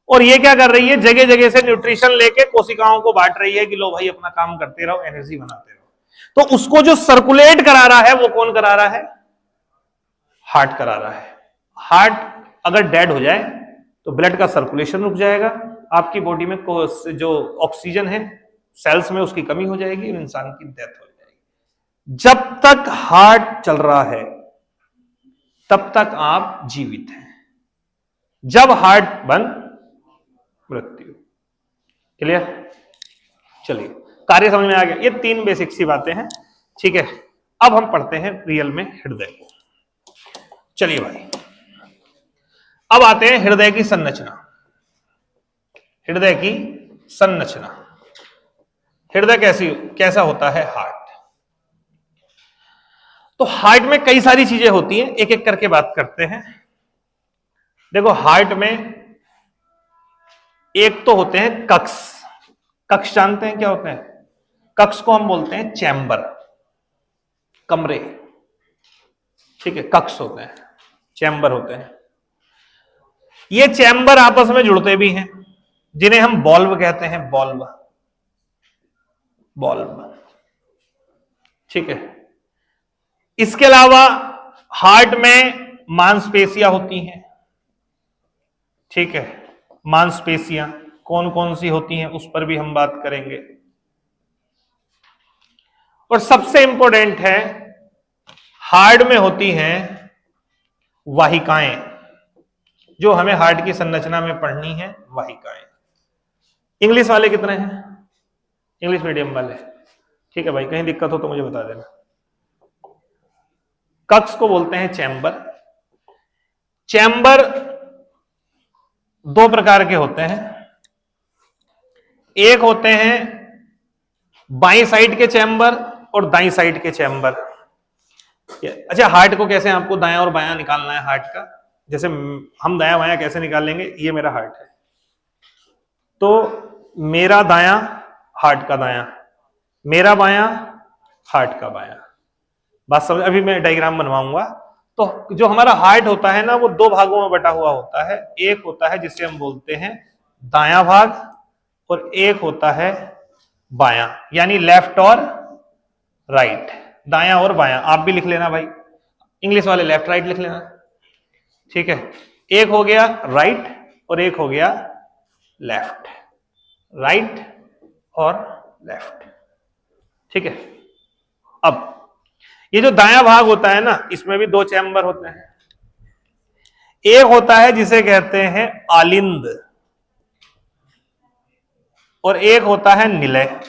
[SPEAKER 1] और ये क्या कर रही है? जगह जगह से न्यूट्रिशन लेके कोशिकाओं को बांट रही है कि लो भाई अपना काम करते रहो, एनर्जी बनाते रहो। तो उसको जो सर्कुलेट करा रहा है वो कौन करा रहा है? हार्ट करा रहा है। हार्ट अगर डेड हो जाए तो ब्लड का सर्कुलेशन रुक जाएगा, आपकी बॉडी में जो ऑक्सीजन है सेल्स में उसकी कमी हो जाएगी और इंसान की डेथ हो जाएगी। जब तक हार्ट चल रहा है तब तक आप जीवित हैं, जब हार्ट बंद, मृत्यु। क्लियर? चलिए, कार्य समझ में आ गया। ये 3 बेसिक सी बातें हैं, ठीक है। अब हम पढ़ते हैं रियल में हृदय को। चलिए भाई, अब आते हैं हृदय की संरचना। हृदय की संरचना, हृदय कैसा होता है? हार्ट। तो हार्ट में कई सारी चीजें होती हैं, एक एक करके बात करते हैं। देखो, हार्ट में एक तो होते हैं कक्ष। कक्ष जानते हैं क्या होते हैं? कक्ष को हम बोलते हैं चैम्बर, कमरे, ठीक है, कक्ष होते हैं, चैम्बर होते हैं। ये चैम्बर आपस में जुड़ते भी हैं, जिन्हें हम बॉल्व कहते हैं, बॉल्व, बॉल्व, ठीक है। इसके अलावा हार्ट में मांसपेशियां होती हैं, ठीक है। मांसपेशियां कौन कौन सी होती हैं उस पर भी हम बात करेंगे। और सबसे इंपॉर्टेंट है, हार्ट में होती हैं वाहिकाएं, जो हमें हार्ट की संरचना में पढ़नी है, वाहिकाएं। इंग्लिश वाले कितने हैं? इंग्लिश मीडियम वाले, ठीक है भाई, कहीं दिक्कत हो तो मुझे बता देना। कक्ष को बोलते हैं चैम्बर। चैम्बर 2 प्रकार के होते हैं। एक होते हैं बाईं साइड के चैम्बर और दाईं साइड के चैम्बर। अच्छा, हार्ट को कैसे आपको दायां और बायां निकालना है हार्ट का? जैसे हम दायां बायां कैसे निकाल लेंगे? ये मेरा हार्ट है, तो मेरा दायां हार्ट का दायां, मेरा बायां हार्ट का बायां। बात समझ? अभी मैं डायग्राम बनवाऊंगा। तो जो हमारा हार्ट होता है ना, वो 2 भागों में बटा हुआ होता है। एक होता है जिसे हम बोलते हैं दायां भाग, और एक होता है बायां, यानी लेफ्ट और राइट, दायां और बायां। आप भी लिख लेना भाई, इंग्लिश वाले लेफ्ट राइट लिख लेना, ठीक है। एक हो गया राइट और एक हो गया लेफ्ट, राइट और लेफ्ट, ठीक है। अब ये जो दायां भाग होता है ना, इसमें भी 2 चैम्बर होते हैं। एक होता है जिसे कहते हैं आलिंद, और एक होता है निलय।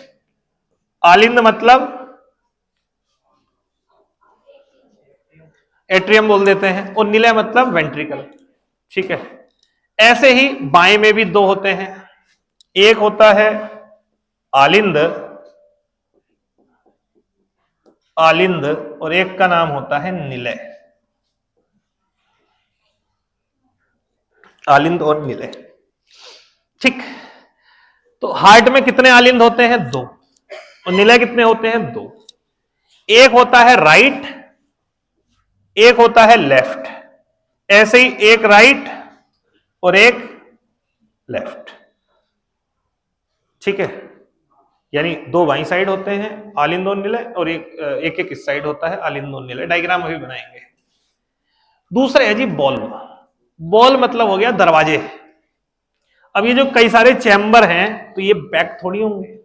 [SPEAKER 1] आलिंद मतलब एट्रियम बोल देते हैं, और निलय मतलब वेंट्रिकल, ठीक है। ऐसे ही बाएं में भी 2 होते हैं। एक होता है आलिंद, आलिंद, और एक का नाम होता है निलय। आलिंद और निलय, ठीक। तो हार्ट में कितने आलिंद होते हैं? 2, और निलय कितने होते हैं? 2। एक होता है राइट एक होता है लेफ्ट, ऐसे ही एक राइट और एक लेफ्ट, ठीक है, यानी दो बाई साइड होते हैं आलिंद दो नीले, और एक एक इस साइड होता है आलिंद दो नीले। डायग्राम अभी बनाएंगे। दूसरा है जी बॉल। बॉल मतलब हो गया दरवाजे। अब ये जो कई सारे चैम्बर हैं तो ये बैक थोड़ी होंगे,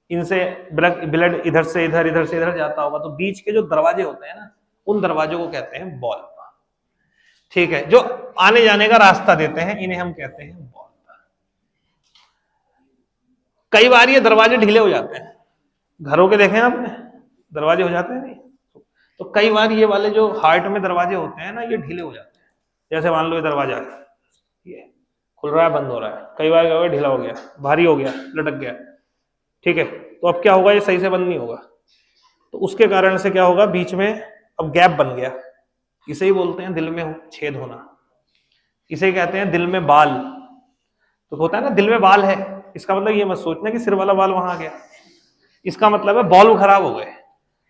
[SPEAKER 1] इनसे ब्लड इधर से इधर, इधर से इधर जाता होगा, तो बीच के जो दरवाजे होते हैं ना, उन दरवाजों को कहते हैं बॉल, ठीक है, जो आने जाने का रास्ता देते हैं इन्हें हम कहते हैं बॉल। कई बार ये दरवाजे ढीले हो जाते हैं, घरों के देखे आपने दरवाजे हो जाते हैं नहीं, तो कई बार ये वाले जो हार्ट में दरवाजे होते हैं ना, ये ढीले हो जाते हैं। जैसे मान लो ये दरवाजा है, ये खुल रहा है बंद हो रहा है, कई बार क्या होगा, ढीला हो गया, भारी हो गया, लटक गया, ठीक है, तो अब क्या होगा, ये सही से बंद नहीं होगा, तो उसके कारण से क्या होगा, बीच में अब गैप बन गया। इसे ही बोलते हैं दिल में छेद होना, इसे कहते हैं दिल में बाल। तो होता है ना दिल में बाल है, इसका मतलब ये मत सोचना कि सिर वाला बाल वहां आ गया, इसका मतलब है बॉल्व खराब हो गए।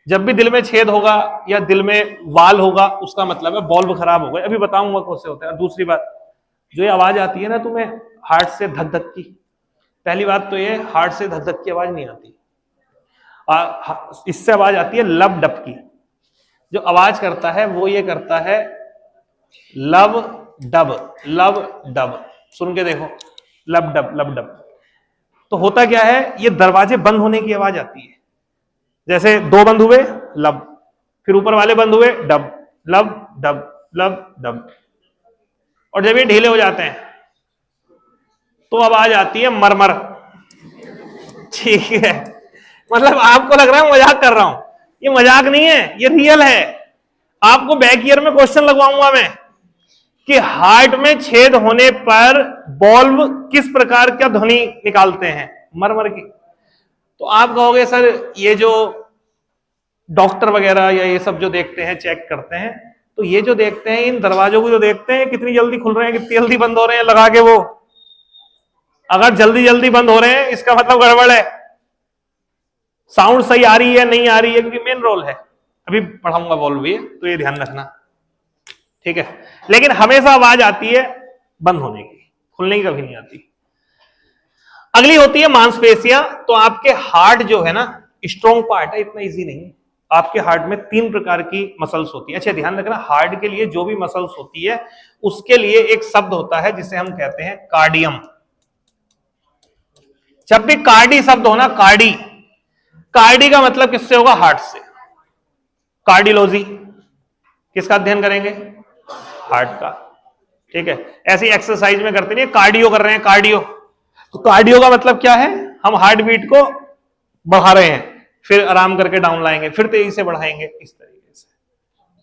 [SPEAKER 1] जब भी दिल में छेद होगा या दिल में वाल होगा, उसका मतलब है बॉल्व खराब हो गए। अभी बताऊंगा कैसे होता है। और दूसरी बात, जो ये आवाज आती है ना तुम्हें हार्ट से धक धक की, पहली बात तो ये हार्ट से धक धक की आवाज नहीं आती, इससे आवाज आती है लब डब की। जो आवाज करता है वो ये करता है लब डब, लब डब, सुन के देखो, लब डब लब डब। तो होता क्या है, ये दरवाजे बंद होने की आवाज आती है, जैसे दो बंद हुए लब, फिर ऊपर वाले बंद हुए डब, लब डब लब डब। और जब ये ढीले हो जाते हैं तो आवाज आती है मरमर, ठीक है। मतलब आपको लग रहा है मजाक कर रहा हूं, ये मजाक नहीं है, ये रियल है। आपको बैक ईयर में क्वेश्चन लगवाऊंगा मैं कि हार्ट में छेद होने पर बॉल्व किस प्रकार का ध्वनि निकालते हैं, मरमर की। तो आप कहोगे सर ये जो डॉक्टर वगैरह या ये सब जो देखते हैं, चेक करते हैं, तो ये जो देखते हैं इन दरवाजों को जो देखते हैं कितनी जल्दी खुल रहे हैं, कितनी जल्दी बंद हो रहे हैं लगा के, वो अगर जल्दी जल्दी बंद हो रहे हैं इसका मतलब गड़बड़ है, साउंड सही आ रही है नहीं आ रही है, क्योंकि मेन रोल है। अभी पढ़ाऊंगा बॉल्व भी, तो ये ध्यान रखना, ठीक है। लेकिन हमेशा आवाज आती है बंद होने की, खुलने की कभी नहीं आती। अगली होती है मांसपेशियां। तो आपके हार्ट जो है ना, स्ट्रॉन्ग पार्ट है, इतना इजी नहीं है। आपके हार्ट में 3 प्रकार की मसल्स होती है। अच्छा ध्यान रखना, हार्ट के लिए जो भी मसल्स होती है उसके लिए एक शब्द होता है जिसे हम कहते हैं कार्डियम। जब भी कार्डी शब्द हो ना, कार्डी, कार्डी का मतलब किससे होगा, हार्ट से। कार्डियोलॉजी किसका अध्ययन करेंगे, हार्ट का, ठीक है। ऐसी एक्सरसाइज में करते नहीं, कार्डियो कर रहे हैं, कार्डियो, तो कार्डियो का मतलब क्या है, हम हार्ट बीट को बढ़ा रहे हैं, फिर आराम करके डाउन लाएंगे, फिर तेजी से बढ़ाएंगे, इस तरीके से,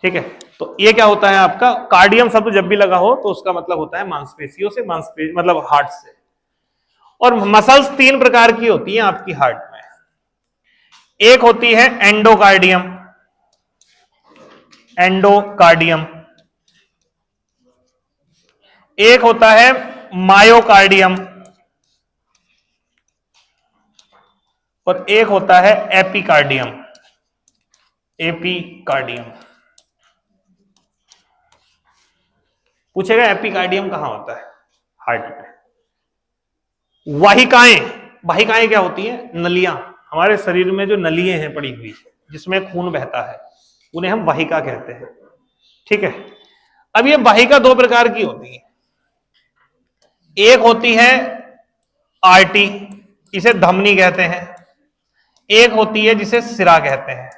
[SPEAKER 1] ठीक है। तो ये क्या होता है आपका, कार्डियम शब्द जब भी लगा हो तो उसका मतलब होता है मांसपेशियों से, मांसपेशी मतलब हार्ट से। और मसल्स 3 प्रकार की होती हैं आपकी हार्ट में। एक होती है एंडोकार्डियम, एंडोकार्डियम, एक होता है मायोकार्डियम, और एक होता है एपिकार्डियम, एपिकार्डियम। पूछेगा एपिकार्डियम कहां होता है, हार्ट में। वाहिकाएं, वाहिकाएं क्या होती हैं, नलियां, हमारे शरीर में जो नलियां हैं पड़ी हुई जिसमें खून बहता है, उन्हें हम वाहिका कहते हैं, ठीक है। अब ये वाहिका 2 प्रकार की होती है। एक होती है आर्टी, इसे धमनी कहते हैं। एक होती है जिसे सिरा कहते हैं।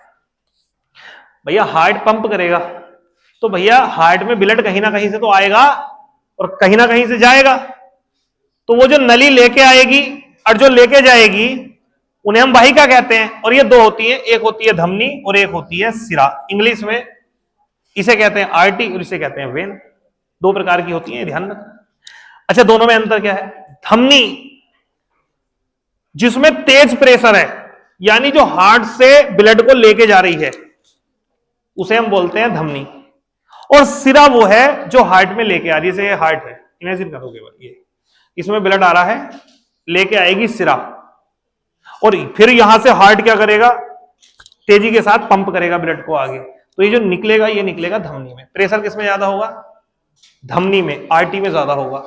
[SPEAKER 1] भैया हार्ट पंप करेगा तो भैया हार्ट में ब्लड कहीं ना कहीं से तो आएगा और कहीं ना कहीं से जाएगा, तो वो जो नली लेके आएगी और जो लेके जाएगी उन्हें हम वाहिका कहते हैं। और ये 2 होती है, एक होती है धमनी और एक होती है सिरा। इंग्लिश में इसे कहते हैं आर्टी और इसे कहते हैं वेन। 2 प्रकार की होती है, ध्यान रखना। अच्छा, दोनों में अंतर क्या है, धमनी जिसमें तेज प्रेशर है, यानी जो हार्ट से ब्लड को लेके जा रही है, उसे हम बोलते हैं धमनी। और सिरा वो है जो हार्ट में लेके आ रही है। जैसे ये हार्ट है, इमेजिन करोगे, ये इसमें ब्लड आ रहा है, लेके आएगी सिरा, और फिर यहां से हार्ट क्या करेगा, तेजी के साथ पंप करेगा ब्लड को आगे। तो ये जो निकलेगा ये निकलेगा धमनी में। प्रेशर किसमें ज्यादा होगा? धमनी में, आरटी में ज्यादा होगा,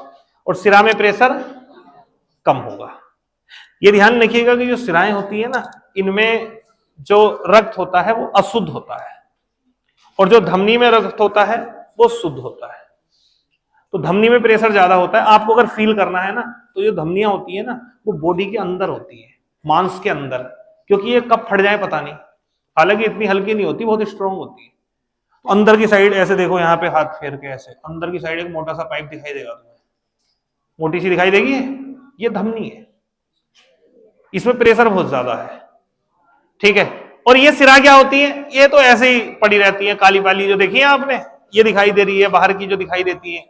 [SPEAKER 1] और सिरा में प्रेशर कम होगा। ये ध्यान रखिएगा कि जो सिराएं होती है ना, इनमें जो रक्त होता है वो अशुद्ध होता है, और जो धमनी में रक्त होता है वो शुद्ध होता है। तो धमनी में प्रेशर ज्यादा होता है। आपको अगर फील करना है ना, तो जो धमनियां होती है ना, वो बॉडी के अंदर होती है, मांस के अंदर, क्योंकि ये कब फट जाए पता नहीं। हालांकि इतनी हल्की नहीं होती, बहुत स्ट्रांग होती है। तो अंदर की साइड ऐसे देखो, यहाँ पे हाथ फेर के ऐसे अंदर की साइड एक मोटा सा पाइप दिखाई देगा तुम्हें, मोटी सी दिखाई देगी, ये धमनी है, इसमें प्रेशर बहुत ज्यादा है। ठीक है, और ये सिरा क्या होती है? ये तो ऐसे ही पड़ी रहती है, काली वाली जो देखी है आपने, ये दिखाई दे रही है, बाहर की जो दिखाई देती है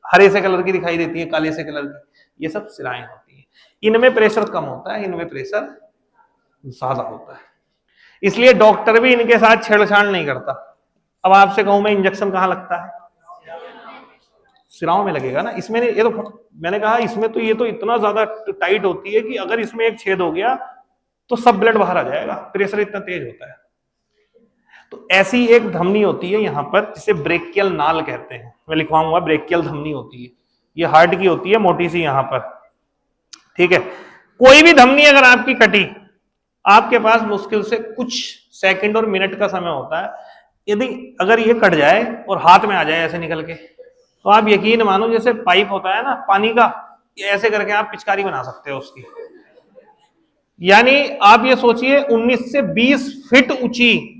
[SPEAKER 1] हरे से कलर की दिखाई देती है, काले से कलर की, ये सब सिराएं होती है। इनमें प्रेशर कम होता है, इनमें प्रेशर ज्यादा होता है, इसलिए डॉक्टर भी इनके साथ छेड़छाड़ नहीं करता। अब आपसे कहूं मैं, इंजेक्शन कहां लगता है? सिराओं में लगेगा ना। इसमें ये तो मैंने कहा, इसमें तो ये तो इतना ज्यादा टाइट होती है कि अगर इसमें एक छेद हो गया तो सब ब्लड बाहर आ जाएगा, प्रेशर इतना तेज होता है। तो ऐसी एक धमनी होती है यहां पर, जिसे ब्रेकियल नाल कहते हैं, मैं लिखवाऊंगा, ब्रेकियल धमनी होती है, ये हार्ट की होती है, मोटी सी यहां पर। ठीक है, कोई भी धमनी अगर आपकी कटी, आपके पास मुश्किल से कुछ सेकंड और मिनट का समय होता है। यदि अगर ये कट जाए और हाथ में आ जाए ऐसे निकल के, तो आप यकीन मानो, जैसे पाइप होता है ना पानी का, ये ऐसे करके आप पिचकारी बना सकते हो उसकी। यानी आप ये सोचिए, 19 से 20 फीट ऊंची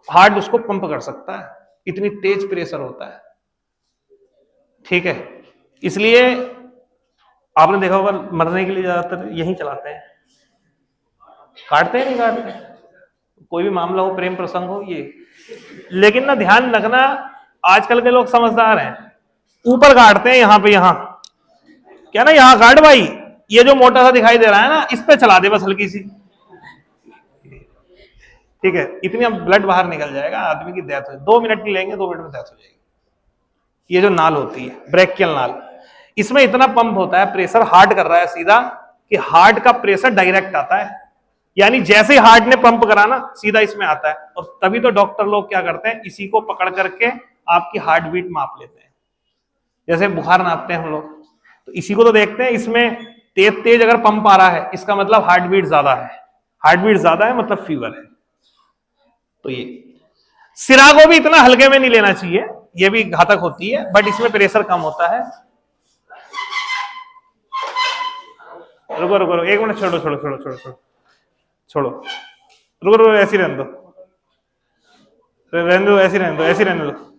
[SPEAKER 1] हार्ट उसको पंप कर सकता है, इतनी तेज प्रेशर होता है। ठीक है, इसलिए आपने देखा होगा, मरने के लिए ज्यादातर यही चलाते हैं, काटते हैं नहीं काटते, कोई भी मामला हो, प्रेम प्रसंग हो, ये। लेकिन ना ध्यान रखना, आजकल के लोग समझदार हैं, ऊपर काटते हैं, यहां पे, यहां क्या ना, यहां काट भाई, ये जो मोटा सा दिखाई दे रहा है ना, इस पे चला दे बस हल्की सी। ठीक है, इतनी ब्लड बाहर निकल जाएगा, आदमी की डेथ हो, 2 मिनट नहीं लेंगे, 2 मिनट में डेथ हो जाएगी। ये जो नाल होती है ब्रेकियल नाल, इसमें इतना पंप होता है, प्रेशर हार्ट कर रहा है सीधा, कि हार्ट का प्रेशर डायरेक्ट आता है, यानी जैसे हार्ट ने पंप करा ना, सीधा इसमें आता है। और तभी तो डॉक्टर लोग क्या करते हैं, इसी को पकड़ करके आपकी हार्ट बीट माप लेते हैं, जैसे बुखार नापते हैं हम लोग, तो इसी को तो देखते हैं। इसमें तेज तेज अगर पंप आ रहा है, इसका मतलब हार्ट बीट ज्यादा है, हार्ट बीट ज्यादा है मतलब फीवर है। तो ये सिरा को भी इतना हल्के में नहीं लेना चाहिए, ये भी घातक होती है, बट इसमें प्रेशर कम होता है। रुको रुको रुको, 1 मिनट, छोड़ो छोड़ो छोड़ो छोड़ो छोड़ो छोड़ो, रुको रुको, ऐसी रहने दो, रहने दो, ऐसी रहने दो, ऐसी रहने दो।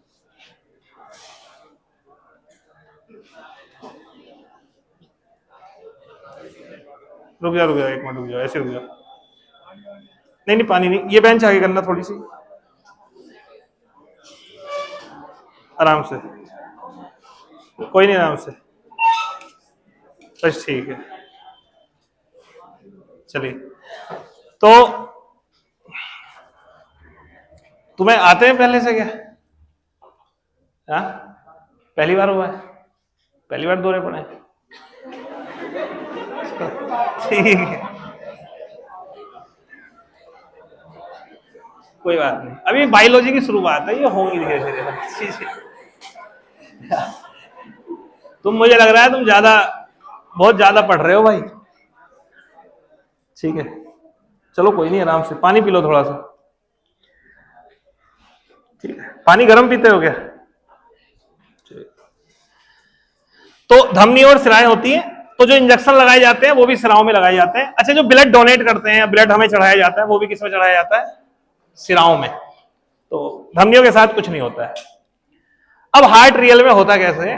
[SPEAKER 1] रुक जाओ 1 मिनट, रुक जाओ, ऐसे रुक जाओ। नहीं नहीं, पानी नहीं, ये बेंच आगे करना थोड़ी सी, आराम से, कोई नहीं, आराम से, बस ठीक है। चलिए, तो तुम्हें आते हैं पहले से क्या? हाँ, पहली बार हुआ है? पहली बार दौरे पड़े? ठीक है, कोई बात नहीं, अभी बायोलॉजी की शुरुआत है, ये होंगी धीरे धीरे। तुम, मुझे लग रहा है तुम बहुत ज्यादा पढ़ रहे हो भाई। ठीक है, चलो कोई नहीं, आराम से पानी पी लो थोड़ा सा। ठीक है, पानी गर्म पीते हो क्या? तो धमनी और सिराएं होती हैं, तो जो इंजेक्शन लगाए जाते हैं वो भी सिराओं में लगाए जाते हैं। अच्छा, जो ब्लड डोनेट करते हैं, ब्लड हमें चढ़ाया जाता है, वो भी किसमें चढ़ाया जाता है? सिराओं में। तो धमनियों के साथ कुछ नहीं होता है। अब हार्ट रियल में होता कैसे है,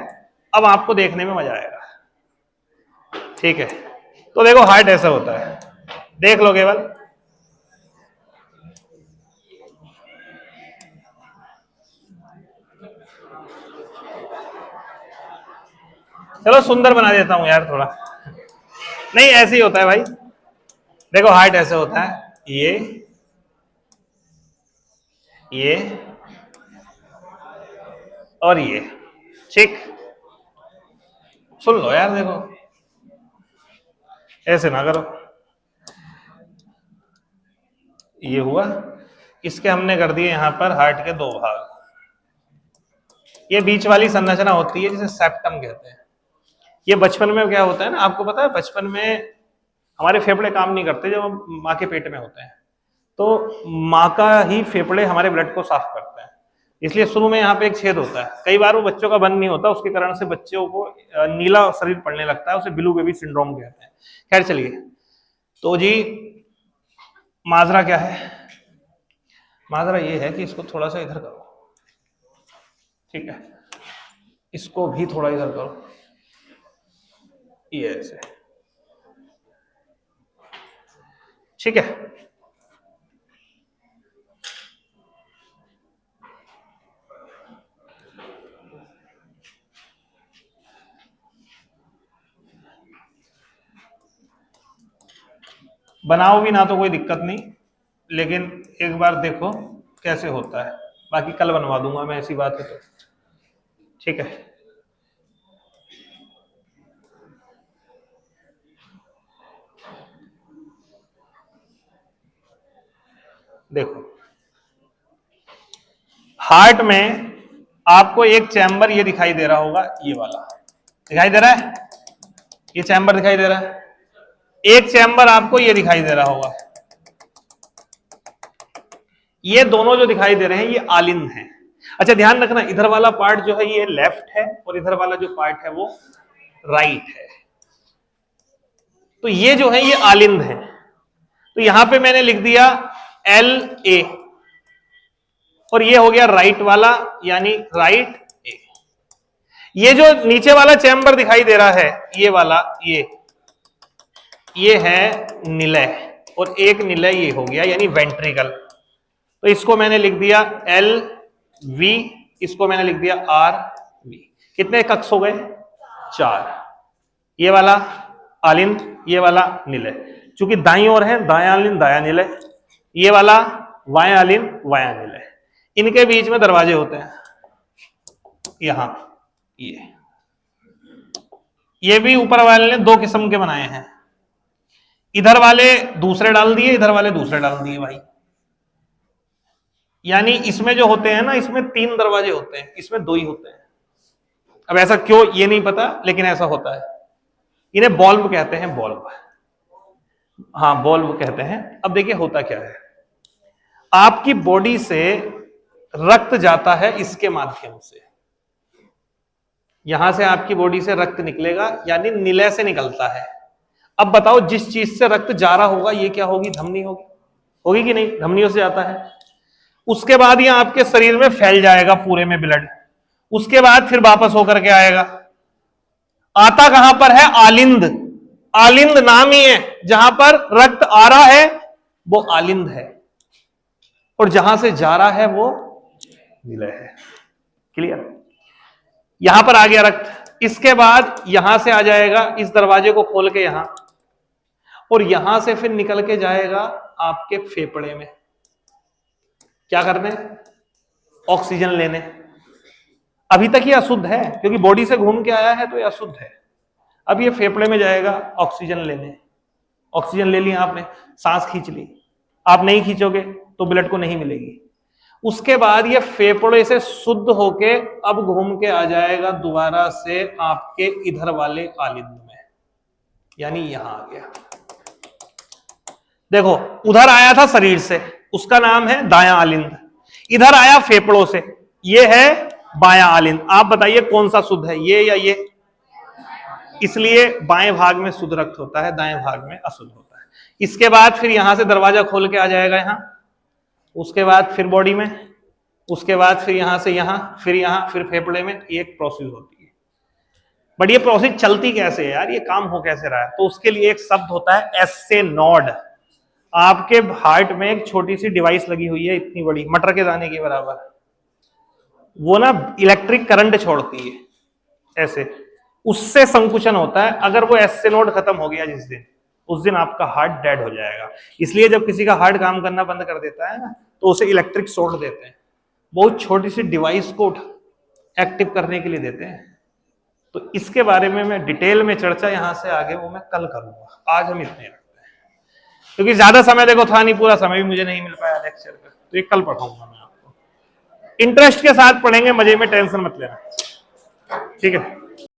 [SPEAKER 1] अब आपको देखने में मजा आएगा। ठीक है, तो देखो हार्ट ऐसा होता है, देख लो केवल, चलो सुंदर बना देता हूं यार थोड़ा, नहीं ऐसे ही होता है भाई। देखो हार्ट ऐसे होता है, ये और ये। ठीक, सुन लो यार, देखो ऐसे ना करो, ये हुआ, इसके हमने कर दिए यहां पर हार्ट के 2 भाग। ये बीच वाली संरचना होती है जिसे सेप्टम कहते हैं। ये बचपन में क्या होता है ना, आपको पता है बचपन में हमारे फेफड़े काम नहीं करते जब हम माँ के पेट में होते हैं, तो माँ का ही फेफड़े हमारे ब्लड को साफ करते हैं, इसलिए शुरू में यहाँ पे एक छेद होता है। कई बार वो बच्चों का बंद नहीं होता, उसके कारण से बच्चों को नीला शरीर पड़ने लगता है, उसे ब्लू बेबी सिंड्रोम कहते हैं। खैर चलिए, तो जी माजरा क्या है? माजरा ये है कि इसको थोड़ा सा इधर करो, ठीक है, इसको भी थोड़ा इधर करो, ये ऐसे, ठीक है। बनाओ भी ना तो कोई दिक्कत नहीं, लेकिन एक बार देखो कैसे होता है, बाकी कल बनवा दूंगा मैं, ऐसी बात है तो, ठीक है। देखो हार्ट में आपको एक चैम्बर ये दिखाई दे रहा होगा, ये वाला दिखाई दे रहा है, ये चैम्बर दिखाई दे रहा है। एक चैम्बर आपको ये दिखाई दे रहा होगा, ये दोनों जो दिखाई दे रहे हैं ये आलिंद हैं। अच्छा ध्यान रखना, इधर वाला पार्ट जो है ये लेफ्ट है और इधर वाला जो पार्ट है वो राइट है, तो ये जो है ये आलिंद है। तो यहां पे मैंने लिख दिया LA और ये हो गया राइट वाला, यानी राइट ए। ये जो नीचे वाला चैम्बर दिखाई दे रहा है ये वाला, ये है निलय, और एक निलय ये हो गया यानी वेंट्रिकल। तो इसको मैंने लिख दिया LV, इसको मैंने लिख दिया RV। कितने कक्ष हो गए? 4। ये वाला आलिंद, ये वाला निलय, चूंकि दाईं ओर है दायां आलिंद दायां निलय, ये वाला वायां आलिंद वायां निलय, इनके बीच में दरवाजे होते हैं यहां। ये भी ऊपर वाले ने 2 किस्म के बनाए हैं, इधर वाले दूसरे डाल दिए, इधर वाले दूसरे डाल दिए भाई। यानी इसमें जो होते हैं ना, इसमें 3 दरवाजे होते हैं, इसमें 2 ही होते हैं। अब ऐसा क्यों ये नहीं पता, लेकिन ऐसा होता है। इन्हें बॉल्व कहते हैं, बॉल्व, हाँ बॉल्व कहते हैं। अब देखिए होता क्या है, आपकी बॉडी से रक्त जाता है इसके माध्यम से, यहां से आपकी बॉडी से रक्त निकलेगा, यानी निलय से निकलता है। अब बताओ जिस चीज से रक्त जा रहा होगा ये क्या होगी? धमनी होगी, होगी कि नहीं? धमनियों से जाता है, उसके बाद ये आपके शरीर में फैल जाएगा पूरे में ब्लड, उसके बाद फिर वापस होकर के आएगा। आता कहां पर है? आलिंद। आलिंद नाम ही है, जहां पर रक्त आ रहा है वो आलिंद है, और जहां से जा रहा है वो निलय है। क्लियर? यहां पर आ गया रक्त, इसके बाद यहां से आ जाएगा इस दरवाजे को खोल के यहां, और यहां से फिर निकल के जाएगा आपके फेफड़े में। क्या करने? ऑक्सीजन लेने। अभी तक ये अशुद्ध है क्योंकि बॉडी से घूम के आया है, तो ये अशुद्ध है। अब ये फेफड़े में जाएगा ऑक्सीजन लेने। ऑक्सीजन ले लिया आपने, सांस खींच ली, आप नहीं खींचोगे तो ब्लड को नहीं मिलेगी। उसके बाद ये फेफड़े से शुद्ध होके अब घूम के आ जाएगा दोबारा से आपके इधर वाले आलिंद में, यानी यहां आ गया। देखो उधर आया था शरीर से, उसका नाम है दायां आलिंद, इधर आया फेफड़ों से, ये है बायां आलिंद। आप बताइए कौन सा शुद्ध है, ये या ये? इसलिए बाएं भाग में शुद्ध रक्त होता है, दाएं भाग में अशुद्ध होता है। इसके बाद फिर यहां से दरवाजा खोल के आ जाएगा यहां, उसके बाद फिर बॉडी में, उसके बाद फिर यहां से यहां, फिर यहां, फिर फेफड़े में। एक प्रोसेस होती है। बट ये प्रोसेस चलती कैसे है यार, ये काम हो कैसे रहा है? तो उसके लिए एक शब्द होता है एस्से नोड। आपके हार्ट में एक छोटी सी डिवाइस लगी हुई है, इतनी बड़ी, मटर के दाने के बराबर, वो ना इलेक्ट्रिक करंट छोड़ती है ऐसे, उससे संकुचन होता है। अगर वो एस्से नोड खत्म हो गया जिस दिन, उस दिन आपका हार्ट डेड हो जाएगा। इसलिए जब किसी का हार्ट काम करना बंद कर देता है ना, तो उसे इलेक्ट्रिक शॉक देते हैं, बहुत छोटी सी डिवाइस को एक्टिव करने के लिए देते हैं। तो इसके बारे में मैं डिटेल में चर्चा यहां से आगे वो मैं कल करूंगा, आज हम इतने रखते हैं क्योंकि ज्यादा समय देखो था नहीं, पूरा समय भी मुझे नहीं मिल पाया लेक्चर का। तो ये कल पढ़ाऊंगा मैं आपको, इंटरेस्ट के साथ पढ़ेंगे, मजे में, टेंशन मत लेना, ठीक है।